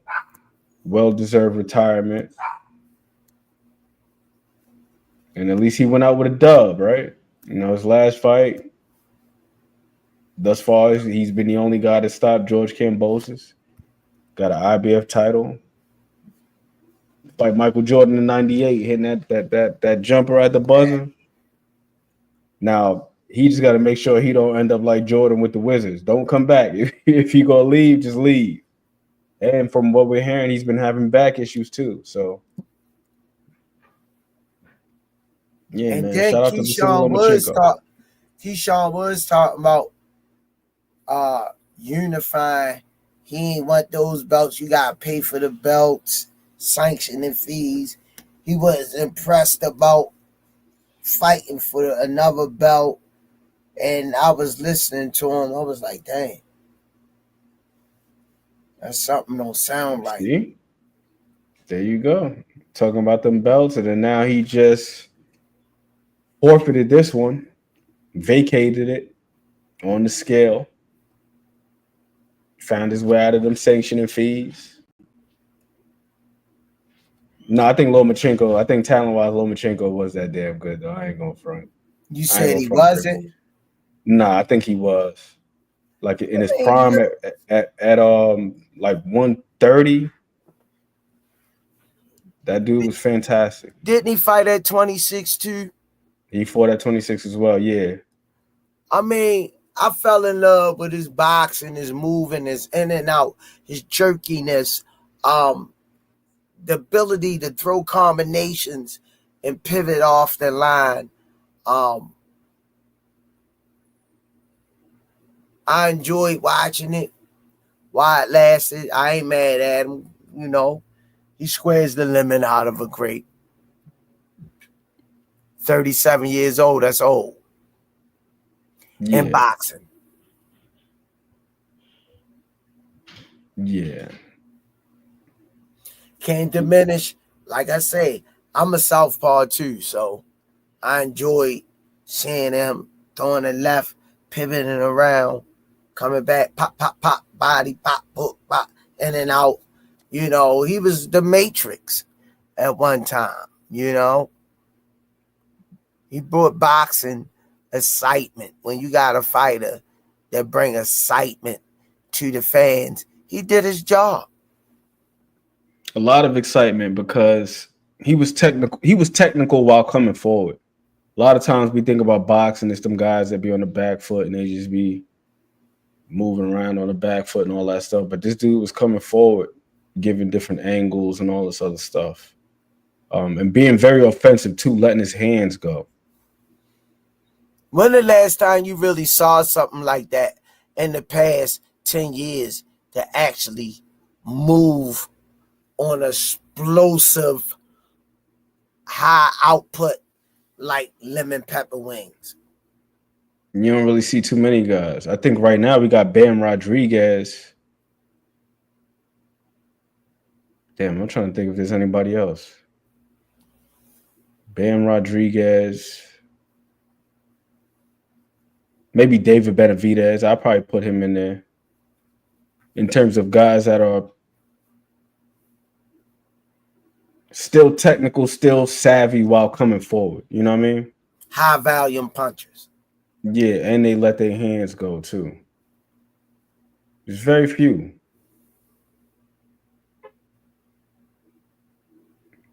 Well-deserved retirement. And at least he went out with a dub, right? You know, his last fight, thus far, he's been the only guy to stop George Kambosos. Got an IBF title. Like Michael Jordan in '98, hitting that jumper at the buzzer. Now, he just got to make sure he don't end up like Jordan with the Wizards. Don't come back. If you gonna leave, just leave. And from what we're hearing, he's been having back issues too. So, yeah, And man. then Shout out to Vasily Lomachenko. Keyshawn was talking about unifying. He ain't want those belts. You gotta pay for the belts, sanctioning fees. He was impressed about fighting for another belt. And I was listening to him. I was like, dang. That's something don't sound right. See? There you go. Talking about them belts, and then now he just forfeited this one, vacated it on the scale, found his way out of them sanctioning fees. No, I think talent-wise, Lomachenko was that damn good, though. I ain't going to front. You said he wasn't? Nah, I think he was. Like in his prime at like 130. That dude was fantastic. Didn't he fight at 26 too? He fought at 26 as well, yeah. I mean, I fell in love with his boxing, his moving, his in and out, his jerkiness, the ability to throw combinations and pivot off the line. I enjoyed watching it while it lasted. I ain't mad at him, you know. He squares the lemon out of a grape. 37 years old, that's old. Yeah. In boxing. Yeah. Can't diminish. Like I say, I'm a southpaw too, so I enjoy seeing him throwing a left, pivoting around, coming back, pop, pop, pop, body, pop, pop, pop, in and out. You know, he was the Matrix at one time, you know. He brought boxing excitement. When you got a fighter that bring excitement to the fans, he did his job. A lot of excitement because he was technical. He was technical while coming forward. A lot of times we think about boxing, it's them guys that be on the back foot and they just be moving around on the back foot and all that stuff. But this dude was coming forward, giving different angles and all this other stuff. And being very offensive too, letting his hands go. When the last time you really saw something like that in the past 10 years to actually move on explosive, high output like lemon pepper wings? You don't really see too many guys. I think right now we got Bam Rodriguez. Damn, I'm trying to think if there's anybody else. Bam Rodriguez. Maybe David Benavidez. I'll probably put him in there. In terms of guys that are still technical, still savvy while coming forward. You know what I mean? High volume punchers. Yeah, and they let their hands go too. There's very few.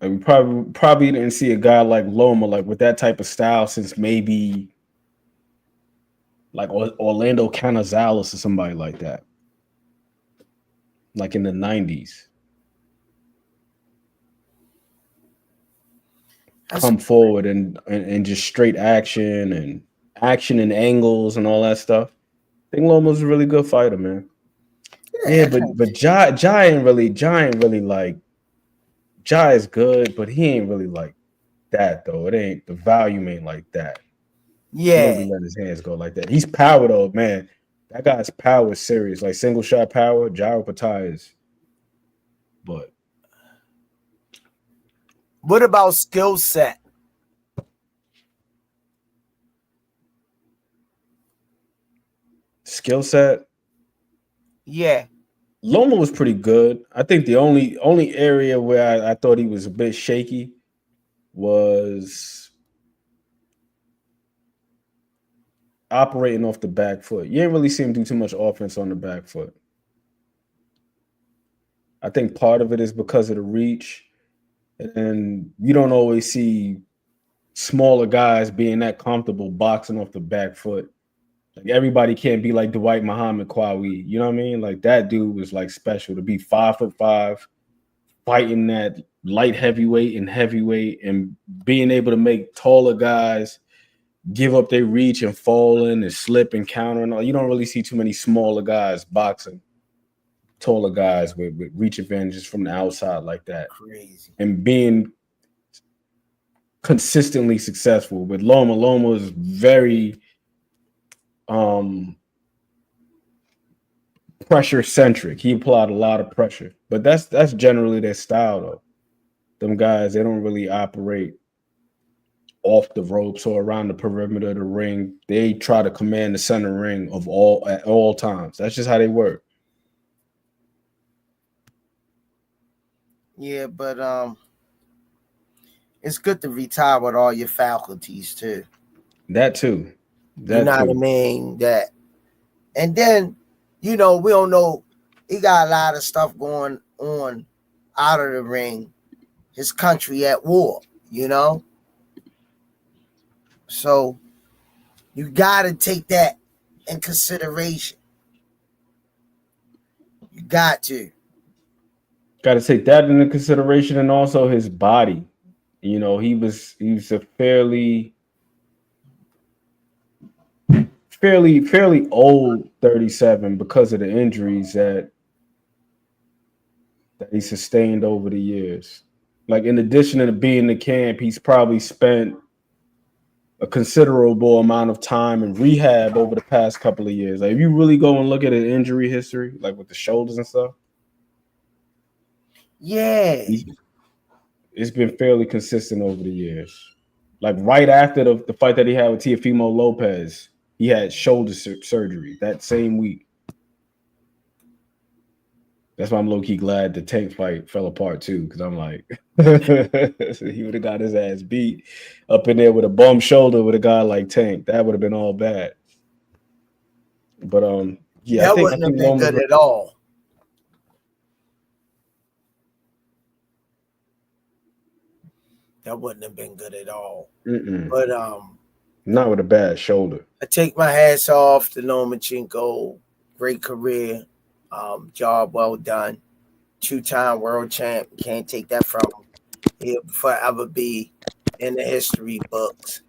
Like we probably didn't see a guy like Loma like with that type of style since maybe like Orlando Canizales or somebody like that. Like in the 90s. Come forward and just straight action and angles and all that stuff. I think Loma's a really good fighter, man. Yeah, but Jai ain't really like Jai is good, but he ain't really like that though. It ain't the volume ain't like that. Yeah. He don't be letting his hands go like that. He's power though, man. That guy's power is serious. Like single shot power, Jai Patai is. But what about skill set? Skill set? Yeah. Loma was pretty good. I think the only area where I thought he was a bit shaky was operating off the back foot. You didn't really see him do too much offense on the back foot. I think part of it is because of the reach. And you don't always see smaller guys being that comfortable boxing off the back foot. Like everybody can't be like Dwight Muhammad Kwawi. You know what I mean? Like that dude was like special to be 5'5", fighting that light heavyweight and heavyweight and being able to make taller guys give up their reach and falling and slip and counter and all. You don't really see too many smaller guys boxing taller guys with reach advantages from the outside like that. Crazy. And being consistently successful. With Loma is very pressure centric. He applied a lot of pressure, but that's generally their style though. Them guys, they don't really operate off the ropes or around the perimeter of the ring. They try to command the center ring at all times. That's just how they work. Yeah, but it's good to retire with all your faculties too. That too. You know what I mean? That, and then, you know, we don't know. He got a lot of stuff going on out of the ring. His country at war, you know? So you got to take that in consideration. You got to. Got to take that into consideration, and also his body. You know, he was a fairly old 37 because of the injuries that he sustained over the years. Like in addition to being in the camp, he's probably spent a considerable amount of time in rehab over the past couple of years. Like if you really go and look at an injury history, like with the shoulders and stuff. Yeah. It's been fairly consistent over the years. Like right after the fight that he had with Teofimo Lopez, he had shoulder surgery that same week. That's why I'm low-key glad the Tank fight fell apart too, because I'm like, he would have got his ass beat up in there with a bum shoulder with a guy like Tank. That would have been all bad. But yeah, that wouldn't have been good at all. That wouldn't have been good at all. But not with a bad shoulder. I take my hats off to Lomachenko. Great career. Job well done. 2-time world champ. Can't take that from him. He'll forever be in the history books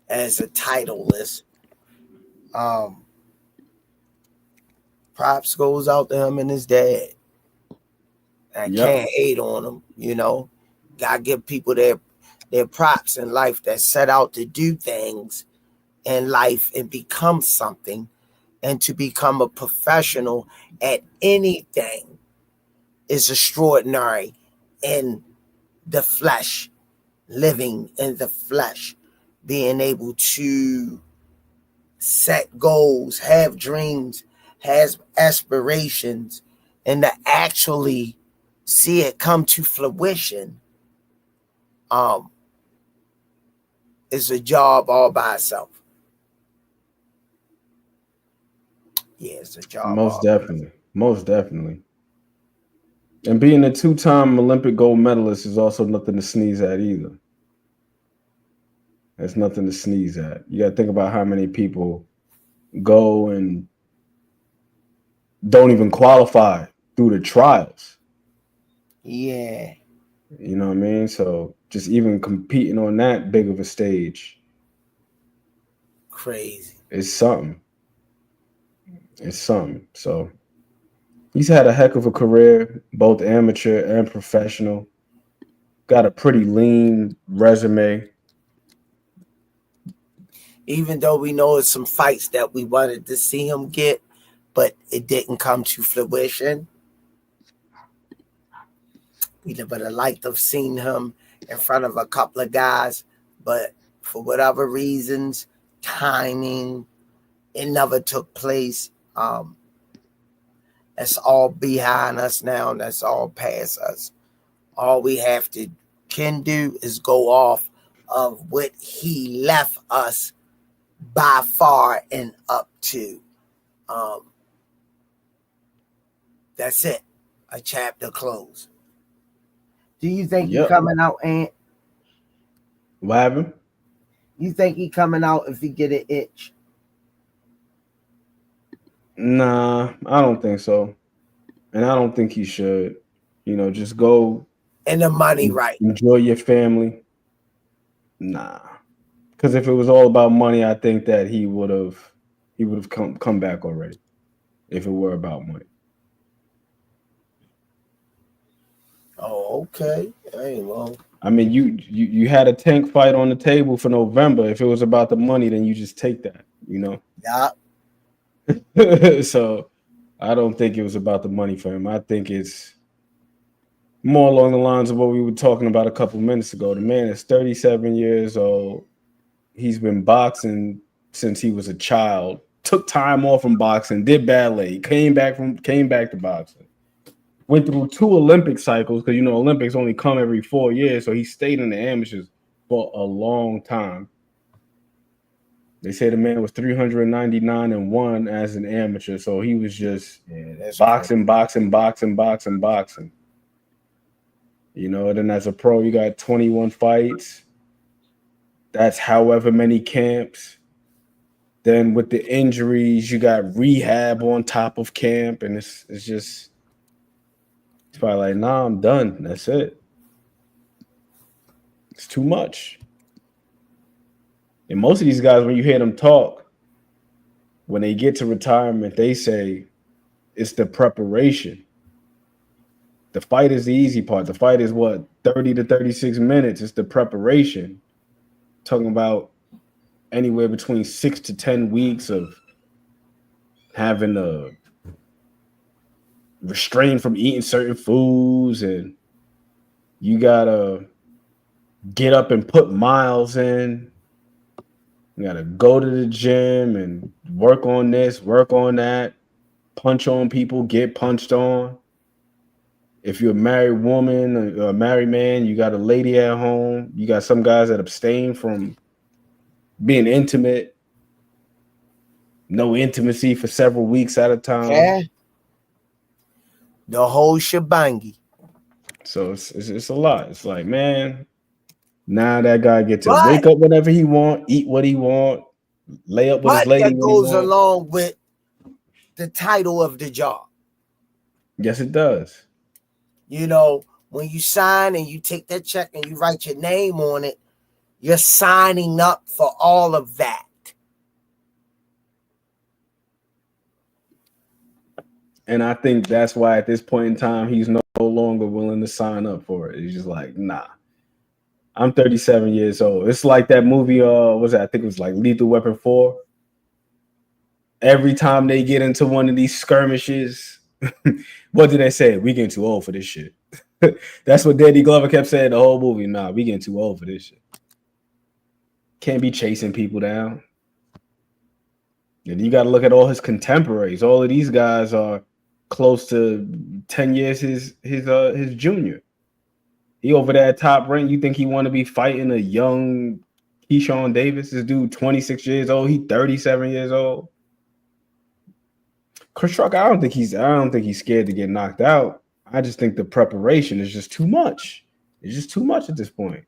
as a titleist. Props goes out to him and his dad. I can't hate on him, you know. Gotta give people They're props in life that set out to do things in life and become something, and to become a professional at anything is extraordinary in the flesh, living in the flesh, being able to set goals, have dreams, has aspirations, and to actually see it come to fruition is a job all by itself. Yeah, it's a job. Most definitely. And being a 2-time Olympic gold medalist is also nothing to sneeze at either. That's nothing to sneeze at. You got to think about how many people go and don't even qualify through the trials. Yeah. You know what I mean? So just even competing on that big of a stage, Crazy. it's something. It's something. So he's had a heck of a career, both amateur and professional. Got a pretty lean resume. Even though we know it's some fights that we wanted to see him get, but it didn't come to fruition. We would have liked to have seen him in front of a couple of guys, but for whatever reasons, timing, it never took place. That's all behind us now, and that's all past us. All we can do is go off of what he left us by far and up to. That's it. A chapter closed. Do you think he coming out, Ant? What happened? You think he coming out if he get an itch? Nah, I don't think so. And I don't think he should. You know, just go and the money, right? Enjoy your family. Nah. Because if it was all about money, I think that he would have come back already. If it were about money. Oh, okay. Hey, well. I mean, you had a tank fight on the table for November. If it was about the money, then you just take that, you know? Yeah. So I don't think it was about the money for him. I think it's more along the lines of what we were talking about a couple minutes ago. The man is 37 years old. He's been boxing since he was a child. Took time off from boxing, did ballet, came back to boxing. Went through 2 Olympic cycles because, you know, Olympics only come every 4 years. So he stayed in the amateurs for a long time. They say the man was 399-1 as an amateur. So he was just boxing. You know, then as a pro, you got 21 fights. That's however many camps. Then with the injuries, you got rehab on top of camp. And it's just... It's probably like, nah, I'm done. That's it. It's too much. And most of these guys, when you hear them talk, when they get to retirement, they say it's the preparation. The fight is the easy part. The fight is what, 30 to 36 minutes. It's the preparation. Talking about anywhere between 6 to 10 weeks of having a restrained from eating certain foods, and you gotta get up and put miles in. You gotta go to the gym and work on this, work on that, punch on people, get punched on. If you're a married woman or a married man, you got a lady at home. You got some guys that abstain from being intimate. No intimacy for several weeks at a time. Yeah. The whole shebangy. So it's a lot. It's like, man, now that guy gets to wake up whenever he want, eat what he want, lay up with his lady. That goes along with the title of the job. Yes, it does. You know, when you sign and you take that check and you write your name on it, you're signing up for all of that. And I think that's why at this point in time, he's no longer willing to sign up for it. He's just like, nah, I'm 37 years old. It's like that movie, was that? I think it was like Lethal Weapon 4. Every time they get into one of these skirmishes, what did they say? We getting too old for this shit. That's what Danny Glover kept saying the whole movie. Nah, we getting too old for this shit. Can't be chasing people down. And you got to look at all his contemporaries. All of these guys are close to 10 years his junior. He over there at top rank. You think he want to be fighting a young Keyshawn Davis? This dude 26 years old. He 37 years old. Chris Truck, I don't think he's scared to get knocked out. I just think the preparation is just too much. It's just too much at this point.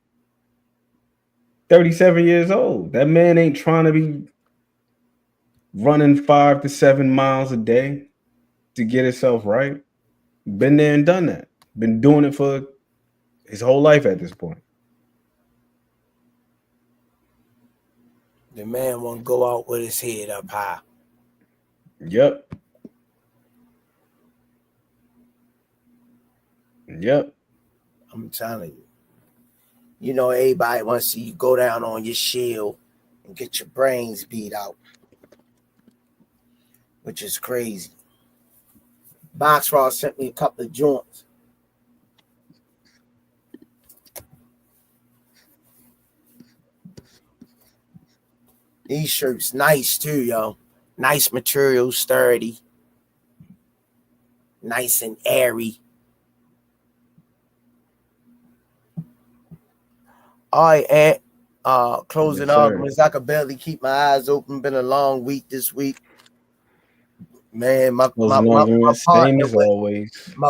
37 years old. That man ain't trying to be running 5 to 7 miles a day to get himself right. Been there and done that. Been doing it for his whole life at this point. The man won't go out with his head up high. Yep. I'm telling you. You know, everybody wants to see you go down on your shield and get your brains beat out, which is crazy. Box Raw sent me a couple of joints. These shirts nice too, yo. Nice material, sturdy, nice and airy. All right, Ant. Closing arguments. I could barely keep my eyes open. Been a long week this week. Man, my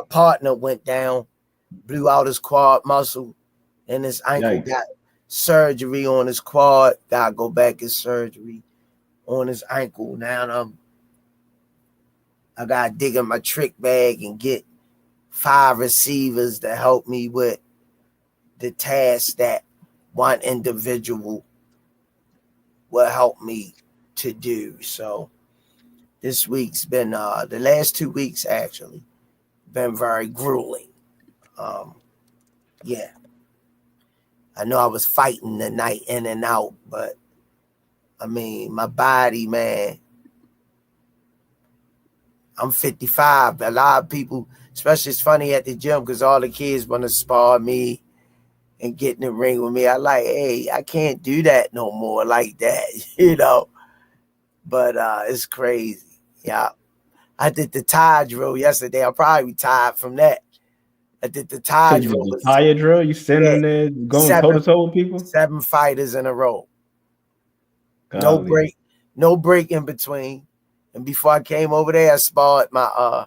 partner went down, blew out his quad muscle, and his ankle got surgery on his quad. Gotta go back and surgery on his ankle. Now I gotta dig in my trick bag and get 5 receivers to help me with the task that one individual will help me to do. So this week's been the last 2 weeks actually been very grueling. Yeah. I know I was fighting the night in and out, but I mean, my body, man. I'm 55. A lot of people, especially it's funny at the gym because all the kids want to spar me and get in the ring with me. I like, hey, I can't do that no more like that, you know. But it's crazy. Yeah. I did the tie drill yesterday. I'll probably be tired from that. I did the tie drill. The tire drill? You standing there going toe-to-toe with people? 7 fighters in a row. Golly. No break in between. And before I came over there, I sparred my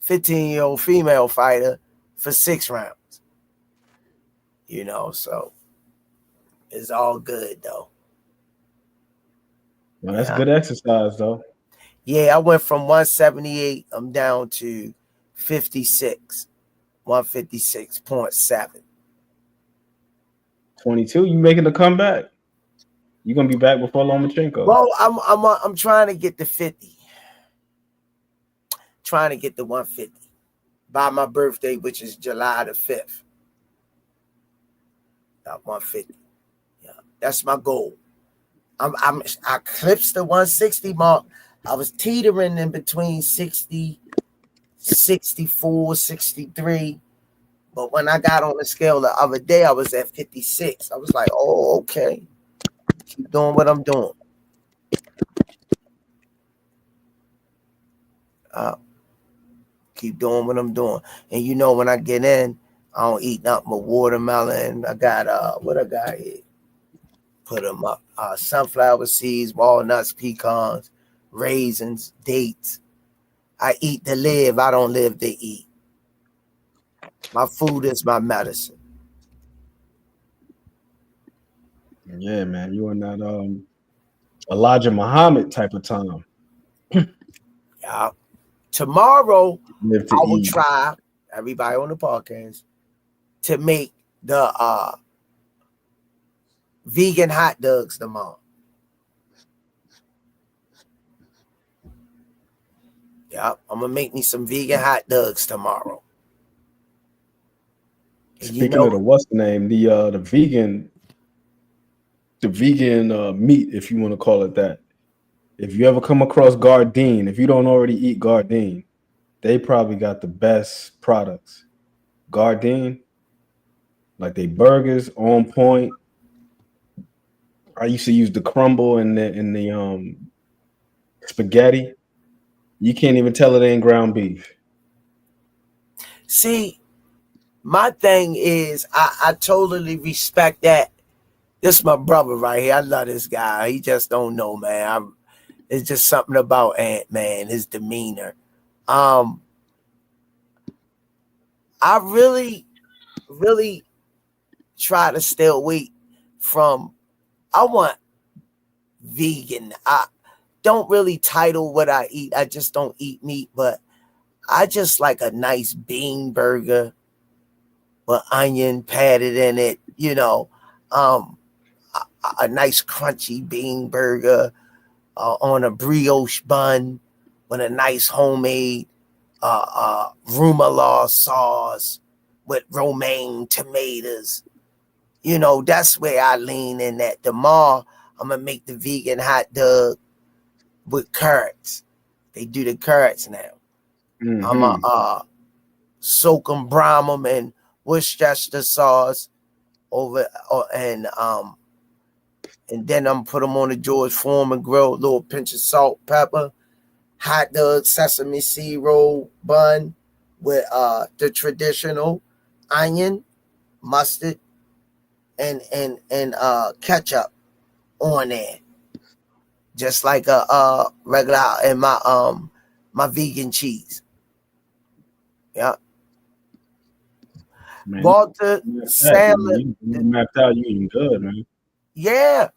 15-year-old female fighter for 6 rounds. You know, so it's all good though. Well, that's good exercise though. Yeah, I went from 178. I'm down to 56, 156.7. 22. You making a comeback? You gonna be back before Lomachenko? Well, I'm trying to get to 50. Trying to get to 150 by my birthday, which is July the 5th. 150. Yeah, that's my goal. I clipped the 160 mark. I was teetering in between 60, 64, 63. But when I got on the scale the other day, I was at 56. I was like, oh, okay. Keep doing what I'm doing. Keep doing what I'm doing. And you know, when I get in, I don't eat nothing but watermelon. I got what I got here. Put them up. Sunflower seeds, walnuts, pecans, raisins, dates. I eat to live. I don't live to eat. My food is my medicine. Yeah, man. You on that Elijah Muhammad type of time. Yeah. Tomorrow, I will try, everybody on the podcast, to make the vegan hot dogs tomorrow. Yeah, I'm gonna make me some vegan hot dogs tomorrow. Speaking of the what's the name, the vegan the vegan meat, if you want to call it that. If you ever come across Gardein, if you don't already eat Gardein, they probably got the best products. Gardein, like they burgers on point. I used to use the crumble and the spaghetti. You can't even tell it ain't ground beef. See, my thing is, I totally respect that. This is my brother right here. I love this guy. He just don't know, man. It's just something about Ant, man, his demeanor. I really, really try to stay away from. I want vegan. I don't really title what I eat. I just don't eat meat, but I just like a nice bean burger with onion padded in it, a nice crunchy bean burger on a brioche bun with a nice homemade rumala sauce with romaine tomatoes. That's where I lean in at. Tomorrow, I'm going to make the vegan hot dog with carrots. They do the carrots now. Mm-hmm. I'm going to soak them, brown them in Worcestershire sauce and then I'm put them on the George Foreman grill, a little pinch of salt, pepper, hot dog, sesame seed roll bun with the traditional onion, mustard, and ketchup on there, just like a regular and my vegan cheese. Yeah. Man, Walter salad. You mapped out. You eating good, man. Yeah,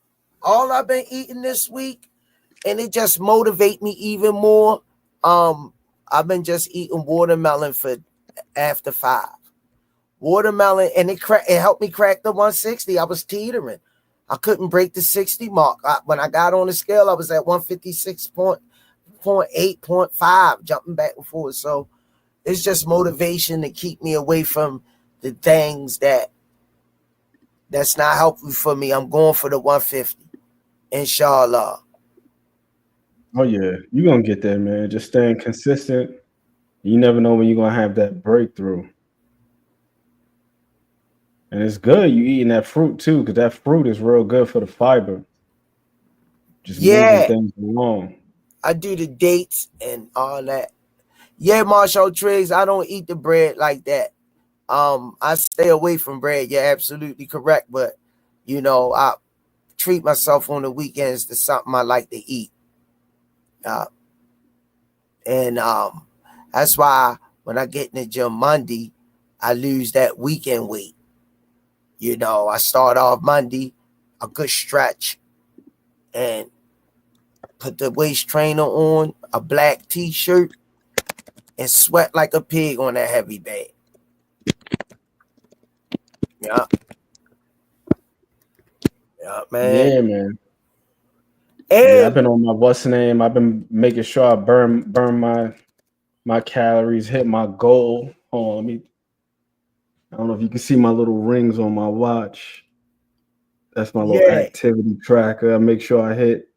all I've been eating this week, and it just motivate me even more. I've been just eating watermelon for after 5. Watermelon, and it helped me crack the 160. I was teetering. I couldn't break the 60 mark. When I got on the scale, I was at 156.8.5, jumping back and forth. So it's just motivation to keep me away from the things that's not helpful for me. I'm going for the 150, inshallah. Oh yeah, you're gonna get there, man. Just staying consistent. You never know when you're gonna have that breakthrough. And it's good you eating that fruit too, because that fruit is real good for the fiber. Just moving things along. I do the dates and all that. Yeah, Marshall Triggs, I don't eat the bread like that. I stay away from bread. You're absolutely correct, but I treat myself on the weekends to something I like to eat. And that's why when I get in the gym Monday, I lose that weekend weight. I start off Monday, a good stretch, and put the waist trainer on, a black t-shirt, and sweat like a pig on that heavy bag. Yeah. Yeah, man. Yeah, man. And I've been on my what's the name. I've been making sure I burn my calories, hit my goal. Hold on, I don't know if you can see my little rings on my watch. That's my little activity tracker. I make sure I hit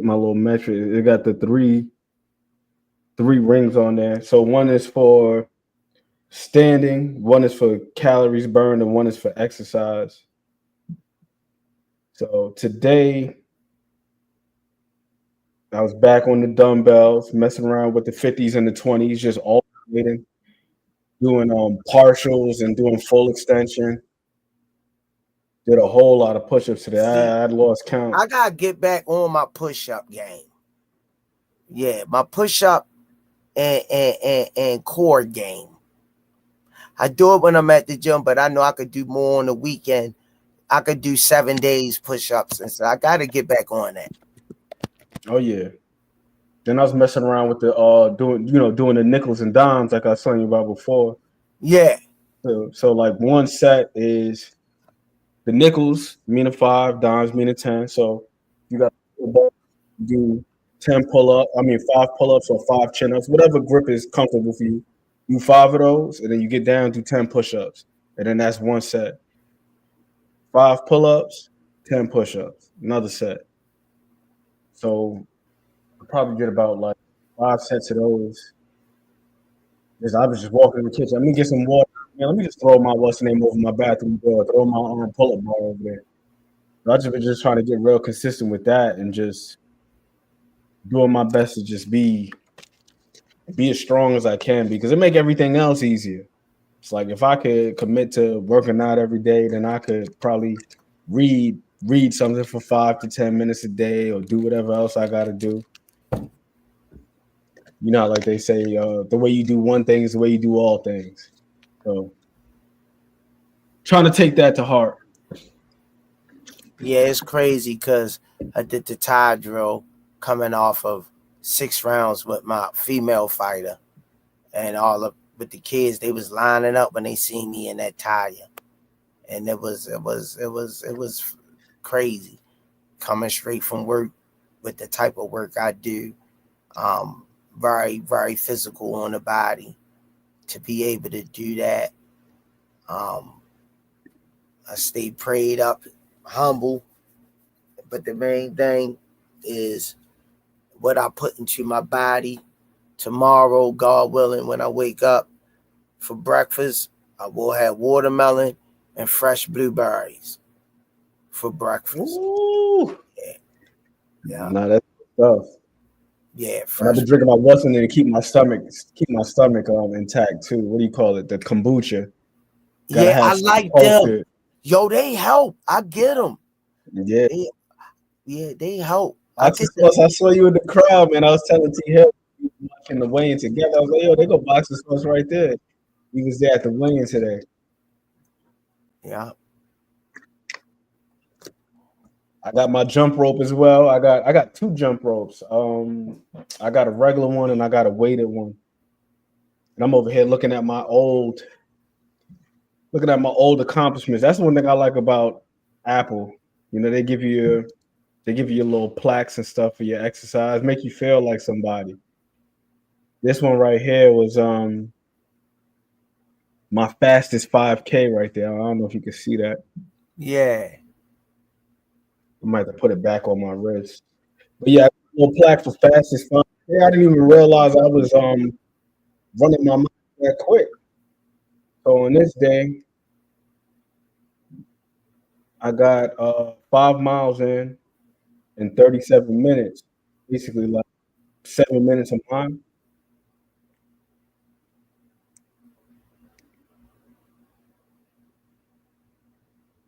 my little metric. It got the three rings on there. So one is for standing, one is for calories burned, and one is for exercise. So today I was back on the dumbbells, messing around with the 50s and the 20s, just alternating, doing partials and doing full extension. Did a whole lot of push-ups today. I lost count. I gotta get back on my push-up game. Yeah, my push-up and core game. I do it when I'm at the gym, but I know I could do more on the weekend. I could do 7 days push-ups, and so I gotta get back on that. Oh yeah. Then I was messing around with the doing the nickels and dimes like I was telling you about before. Yeah. So like one set is the nickels mean 5, dimes mean 10. So you got to do 5 pull-ups or 5 chin-ups, whatever grip is comfortable for you. Do 5 of those, and then you get down, do 10 push-ups, and then that's one set. 5 pull-ups, 10 push-ups, another set. So I probably did about like 5 sets of those. I was just walking in the kitchen. Let me get some water. Man, let me just throw my what's the name over my bathroom door. Throw my arm pull-up bar over there. So I just been just trying to get real consistent with that and just doing my best to just be as strong as I can because it make everything else easier. It's like if I could commit to working out every day, then I could probably read something for 5 to 10 minutes a day or do whatever else I got to do. You know, like they say, the way you do one thing is the way you do all things. So trying to take that to heart. Yeah, it's crazy because I did the Thai drill coming off of 6 rounds with my female fighter, and with the kids, they was lining up when they seen me in that tire, and it was crazy coming straight from work with the type of work I do. Very, very physical on the body to be able to do that. I stay prayed up, humble, but the main thing is what I put into my body. Tomorrow, God willing, when I wake up for breakfast, I will have watermelon and fresh blueberries for breakfast. Ooh. Yeah. Nah, that's tough. Yeah, and I've been drinking my what's in there to keep my stomach intact too. What do you call it? The kombucha. Yeah, I like them. Yo, they help. I get them. Yeah. They help. I saw you in the crowd, man. I was telling T Hill watching the weigh-in together. I was like, yo, they go boxing sauce right there. He was there at the weigh-in today. Yeah. I got my jump rope as well. I got 2 jump ropes. I got a regular one and I got a weighted one. And I'm over here looking at my old accomplishments. That's one thing I like about Apple. You know, they give you your little plaques and stuff for your exercise, make you feel like somebody. This one right here was my fastest 5K right there. I don't know if you can see that. Yeah. I might have to put it back on my wrist. But yeah, a little plaque for fastest 5K. I didn't even realize I was running my mouth that quick. So on this day, I got 5 miles in 37 minutes. Basically like 7 minutes a mile.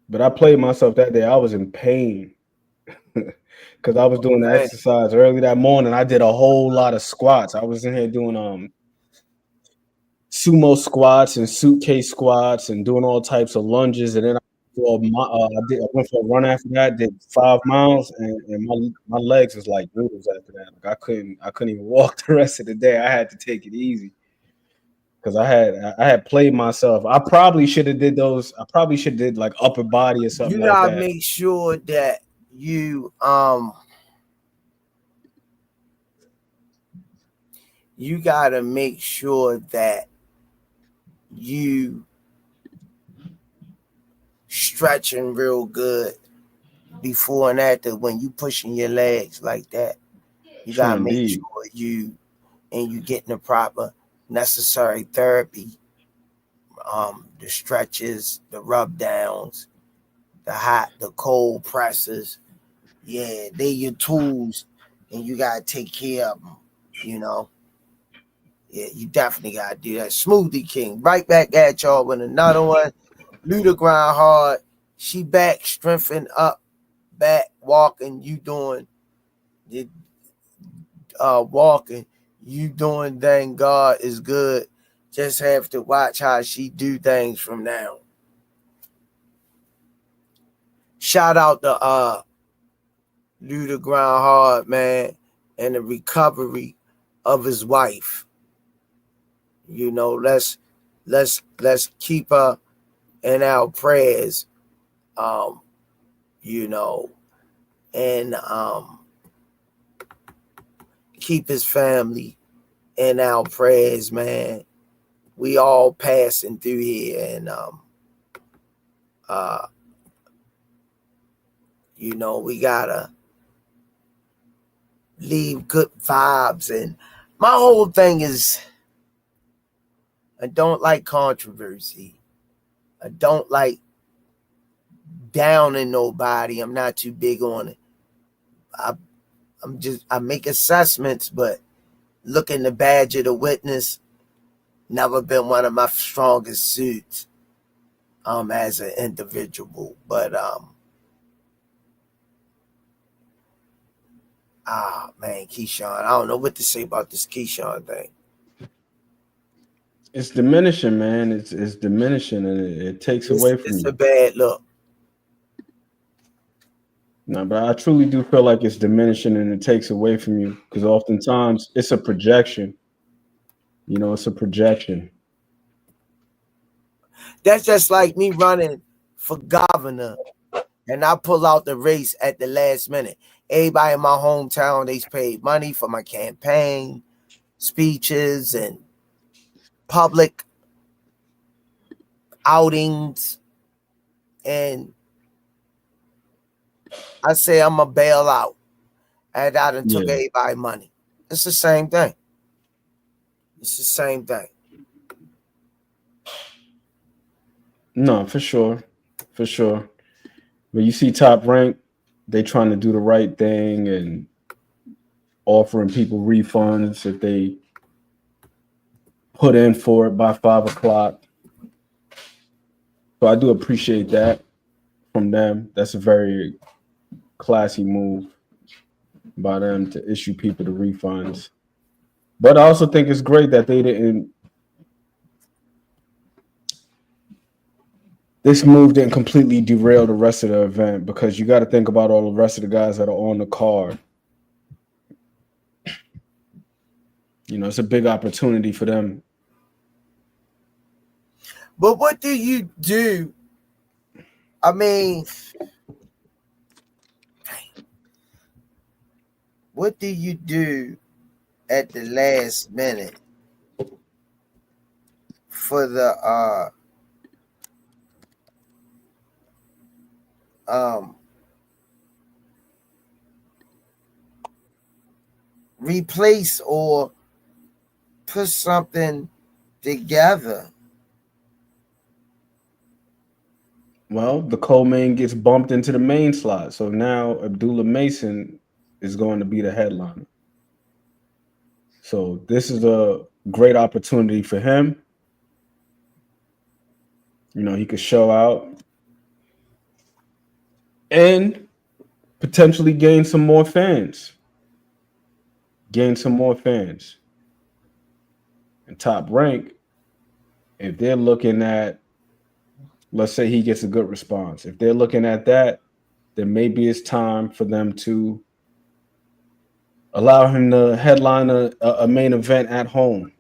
But I played myself that day. I was in pain because I was doing the exercise early that morning. I did a whole lot of squats. I was in here doing sumo squats and suitcase squats and doing all types of lunges. And then I went for a run after that. Did 5 miles, and my legs was like noodles after that. Like I couldn't even walk the rest of the day. I had to take it easy. Because I had played myself. I probably should have did those. I probably should have did like upper body or something like that. You gotta make sure that you gotta make sure that you stretching real good before and after when you pushing your legs like that. You gotta make sure you getting the proper necessary therapy, the stretches, the rub downs, the hot, the cold presses. Yeah, they're your tools, and you gotta take care of them. You know. Yeah, you definitely gotta do that. Smoothie King, right back at y'all with another one. Luda grind hard. She back, strengthened up, back walking. You doing the walking. You doing thank God is good. Just have to watch how she do things from now. Shout out to Luda grind hard, man, and the recovery of his wife. You know, let's keep her in our prayers. You know, and keep his family in our prayers, man. We all passing through here, and You know, we gotta leave good vibes. And my whole thing is, I don't like controversy. I don't like downing nobody. I'm not too big on it. I make assessments, but looking to badger the witness, never been one of my strongest suits as an individual. But man, Keyshawn, I don't know what to say about this Keyshawn thing. It's diminishing, man. It's diminishing, and it takes away from It's you. a bad look. No, but I truly do feel like it's diminishing and it takes away from you because oftentimes it's a projection. You know, it's a projection. That's just like me running for governor and I pull out the race at the last minute. Everybody in my hometown, they paid money for my campaign, speeches, and public outings. And I say I'm going to bail out. And I done took everybody money. It's the same thing. It's the same thing. No, for sure. For sure. But you see Top Rank, they trying to do the right thing and offering people refunds if they put in for it by 5 o'clock. So I do appreciate that from them. That's a very classy move by them to issue people the refunds. But I also think it's great that this move didn't completely derail the rest of the event because you got to think about all the rest of the guys that are on the card. You know, it's a big opportunity for them. But what do you do? I mean, what do you do at the last minute for the replace or put something together? Well, the co-main gets bumped into the main slot. So now Abdullah Mason is going to be the headliner. So this is a great opportunity for him. You know, he could show out and potentially gain some more fans. And Top Rank, if they're looking at, let's say he gets a good response. If they're looking at that, then maybe it's time for them to allow him to headline a main event at home.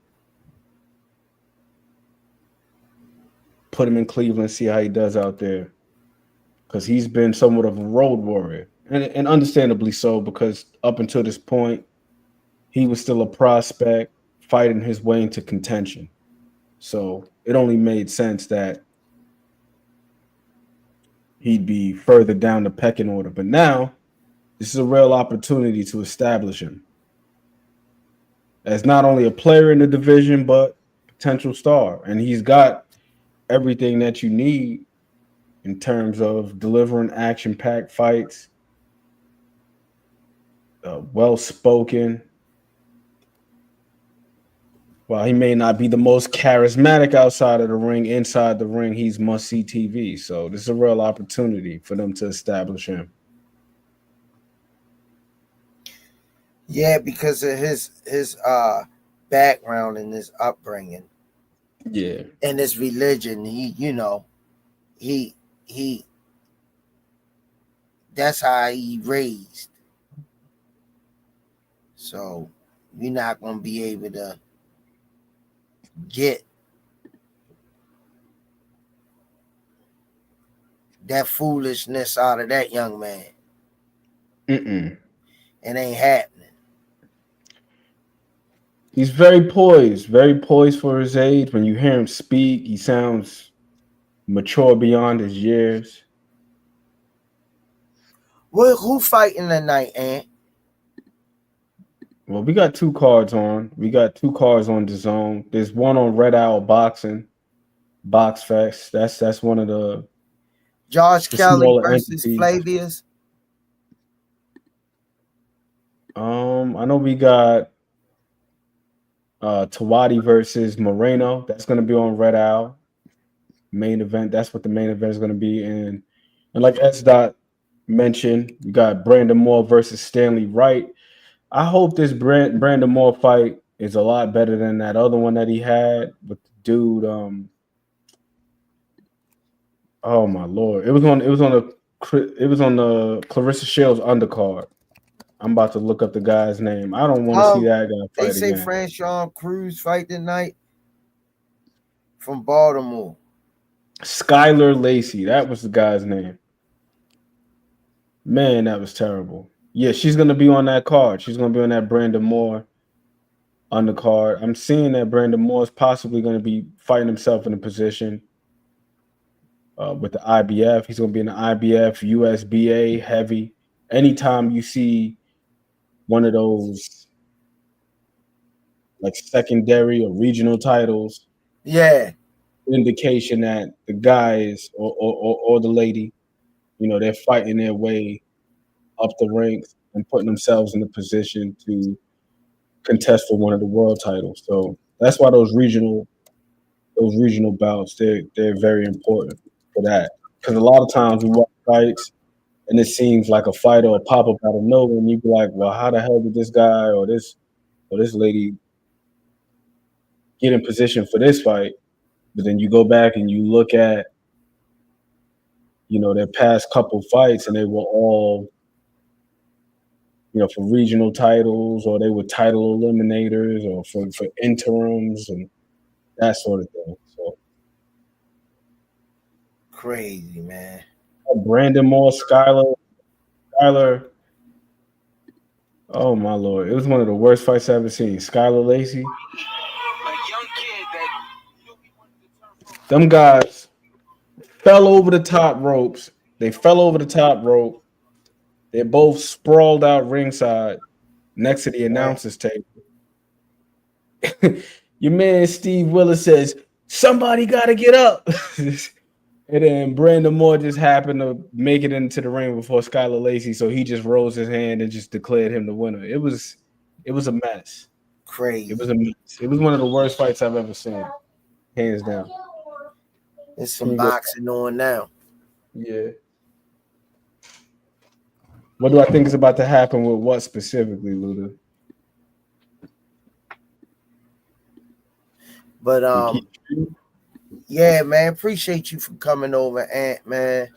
Put him in Cleveland, see how he does out there. Because he's been somewhat of a road warrior. And understandably so, because up until this point, he was still a prospect fighting his way into contention. So it only made sense that he'd be further down the pecking order. But now, this is a real opportunity to establish him as not only a player in the division, but potential star. And he's got everything that you need in terms of delivering action-packed fights, well-spoken. While he may not be the most charismatic outside of the ring, inside the ring, he's must-see TV. So this is a real opportunity for them to establish him. Yeah, because of his background and his upbringing. Yeah. And his religion, he that's how he raised. So you're not gonna be able to get that foolishness out of that young man. It ain't happening. He's very poised for his age. When you hear him speak, he sounds mature beyond his years. Who fighting tonight, Ant? Well, we got 2 cards on. We got 2 cards on the zone. There's one on Red Owl Boxing, Box Fest. That's one of the Josh Kelly smaller versus entities. Flavius. I know we got Tawadi versus Moreno. That's going to be on Red Owl. Main event. That's what the main event is going to be. And like S. Dot mentioned, we got Brandon Moore versus Stanley Wright. I hope this Brandon Moore fight is a lot better than that other one that he had with the dude. Oh my lord! It was on the Clarissa Shields undercard. I'm about to look up the guy's name. I don't want to see that guy They fight say again. Franchon Cruz fight tonight from Baltimore. Skylar Lacey. That was the guy's name. Man, that was terrible. Yeah, she's going to be on that card. She's going to be on that Brandon Moore undercard. I'm seeing that Brandon Moore is possibly going to be fighting himself in a position with the IBF. He's going to be in the IBF, USBA, heavy. Anytime you see one of those like secondary or regional titles, yeah, indication that the guys or the lady, they're fighting their way up the ranks and putting themselves in a position to contest for one of the world titles. So that's why those regional bouts, they're very important for that. Because a lot of times we watch fights and it seems like a fighter will pop up out of nowhere, and you'd be like, well, how the hell did this guy or this lady get in position for this fight? But then you go back and you look at, their past couple fights, and they were all, for regional titles, or they were title eliminators, or for interims and that sort of thing. So crazy, man. Brandon Moore, Skylar. Oh my lord! It was one of the worst fights I've ever seen. Skylar Lacey. Them guys fell over the top ropes. They fell over the top rope. They're both sprawled out ringside next to the announcer's table. Your man Steve Willis says, somebody got to get up. And then Brandon Moore just happened to make it into the ring before Skylar Lacey, so he just rose his hand and just declared him the winner. It was a mess. Crazy. It was a mess. It was one of the worst fights I've ever seen, hands down. There's some boxing on now. Yeah. What do I think is about to happen with what specifically, Luda? But yeah, man, appreciate you for coming over, Ant, man.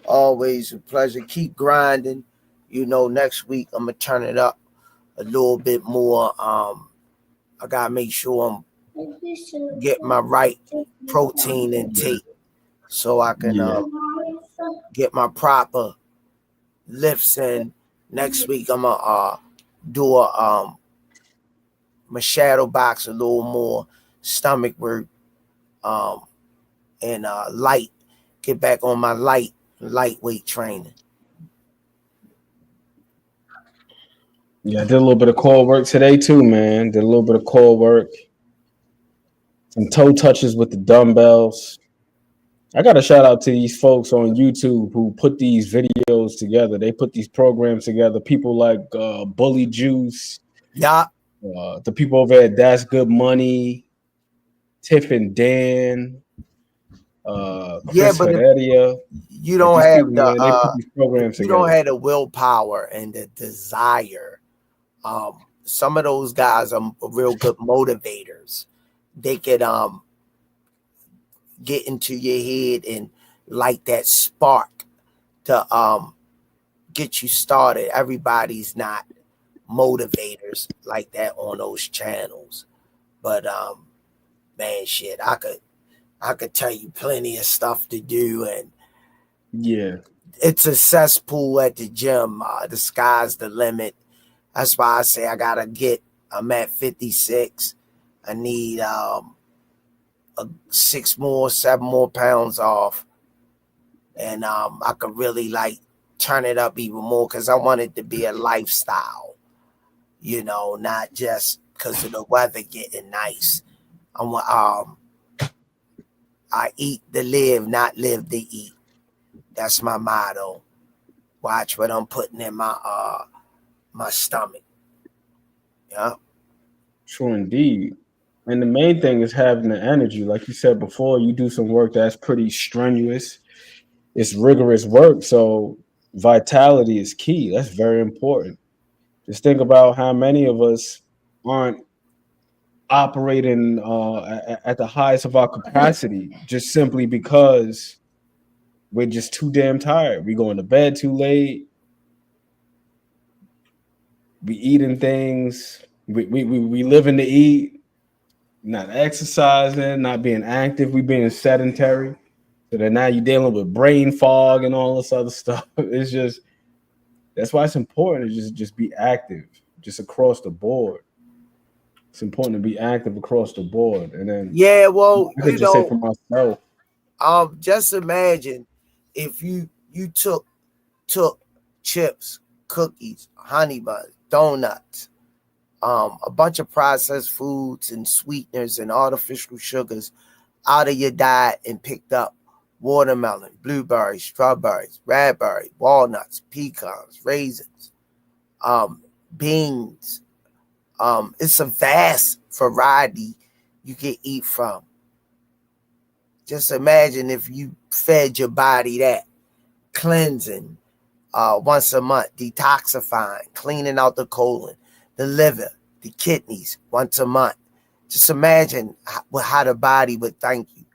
Always a pleasure. Keep grinding. Next week I'm gonna turn it up a little bit more. I gotta make sure I'm getting my right protein intake so I can get my proper lifts in. Next week I'm gonna do my shadow box a little more, stomach work, and get back on my lightweight training. Yeah, I did a little bit of core work today too, man. Did a little bit of core work. Some toe touches with the dumbbells. I got to shout out to these folks on YouTube who put these videos together. They put these programs together. People like Bully Juice. Yeah. The people over at That's Good Money. Tiff and Dan. Chris but Heredia. You don't have people, they put these programs you together. don't have the willpower and the desire. Some of those guys are real good motivators. They could get into your head and light that spark to get you started. Everybody's not motivators like that on those channels. But man, shit, I could tell you plenty of stuff to do, and yeah, it's a cesspool at the gym. The sky's the limit. That's why I say I'm at 56. I need 7 more pounds off. And I could really turn it up even more because I want it to be a lifestyle, you know, not just because of the weather getting nice. I eat to live, not live to eat. That's my motto. Watch what I'm putting in my stomach. Yeah. True indeed. And the main thing is having the energy. Like you said before, you do some work that's pretty strenuous. It's rigorous work. So vitality is key. That's very important. Just think about how many of us aren't operating at the highest of our capacity just simply because we're just too damn tired. We going to bed too late. We eating things. We living to eat. Not exercising, not being active. We being sedentary. So then now you're dealing with brain fog and all this other stuff. It's just, that's why it's important to just be active, just across the board. It's important to be active across the board. And then yeah, well, I could just say for myself. Just imagine if you took chips, cookies, honey buns, donuts, a bunch of processed foods and sweeteners and artificial sugars out of your diet and picked up watermelon, blueberries, strawberries, raspberries, walnuts, pecans, raisins, beans. It's a vast variety you can eat from. Just imagine if you fed your body that, cleansing once a month, detoxifying, cleaning out the colon, the liver, the kidneys once a month. Just imagine how the body would thank you.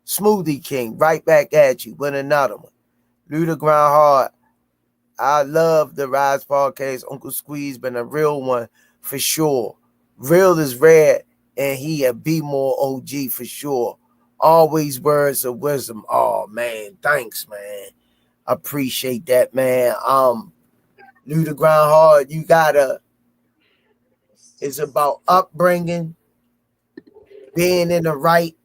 Smoothie King, right back at you with another one. Lou the Ground Hard. I love the Rize podcast. Uncle Squeeze been a real one for sure. Real is rare, and he a be more OG for sure. Always words of wisdom. Oh man, thanks, man. Appreciate that, man. Lou the Ground Hard, you gotta. It's about upbringing, being in the right.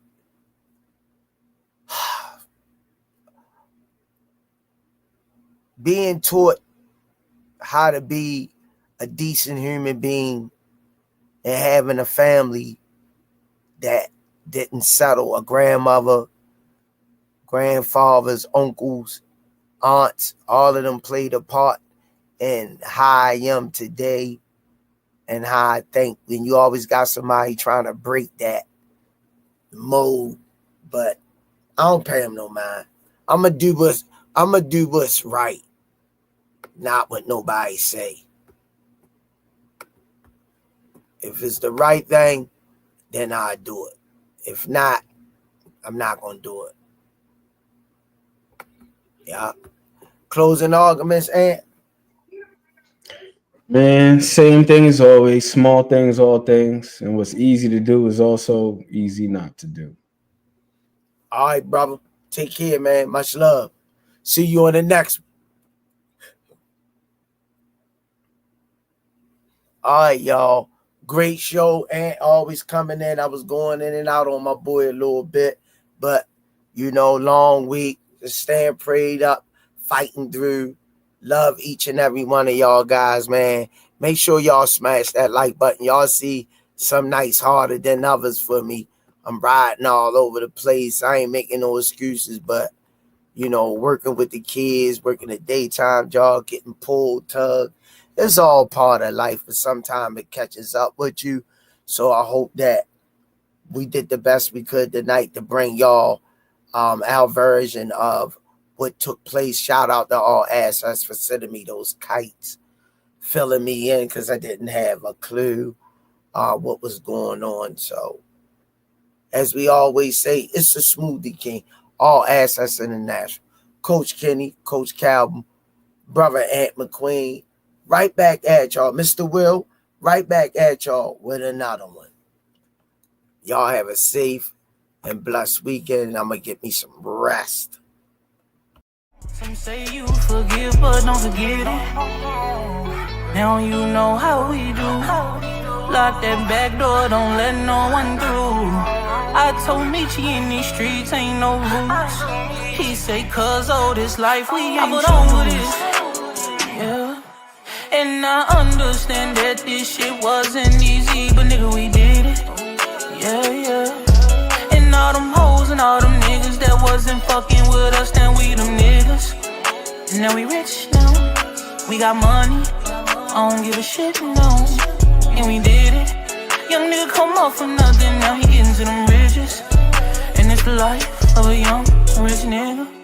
Being taught how to be a decent human being and having a family that didn't settle, a grandmother, grandfathers, uncles, aunts, all of them played a part in how I am today and how I think. When you always got somebody trying to break that mold, but I don't pay them no mind. I'm gonna do what's right, not what nobody say. If it's the right thing, then I do it. If not, I'm not gonna do it. Yeah. Closing arguments, and man, same thing as always. Small things, all things, and what's easy to do is also easy not to do. All right, brother. Take care, man. Much love. See you on the next one. All right, y'all. Great show. And always coming in. I was going in and out on my boy a little bit. But, long week. Just staying prayed up. Fighting through. Love each and every one of y'all guys, man. Make sure y'all smash that like button. Y'all see some nights harder than others for me. I'm riding all over the place. I ain't making no excuses, but, working with the kids, working a daytime job, getting pulled, tugged. It's all part of life, but sometimes it catches up with you. So I hope that we did the best we could tonight to bring y'all our version of what took place. Shout out to all assets for sending me those kites, filling me in because I didn't have a clue what was going on. So, as we always say, it's the Smoothie King, all assets international. Coach Kenny, Coach Calvin, brother Ant McQueen, right back at y'all. Mr. Will, right back at y'all with another one. Y'all have a safe and blessed weekend. I'm going to get me some rest. Some say you forgive, but don't forget it. Now you know how we do. Lock that back door, don't let no one through. I told Michi in these streets ain't no rules. He say, cuz this life we ain't put on with this. I understand that this shit wasn't easy, but nigga, we did it. Yeah, yeah. And all them hoes and all them niggas that wasn't fucking with us, then we them niggas. And now we rich now. We got money. I don't give a shit, no. And we did it. Young nigga come off for nothing, now he getting to them riches. And it's the life of a young rich nigga.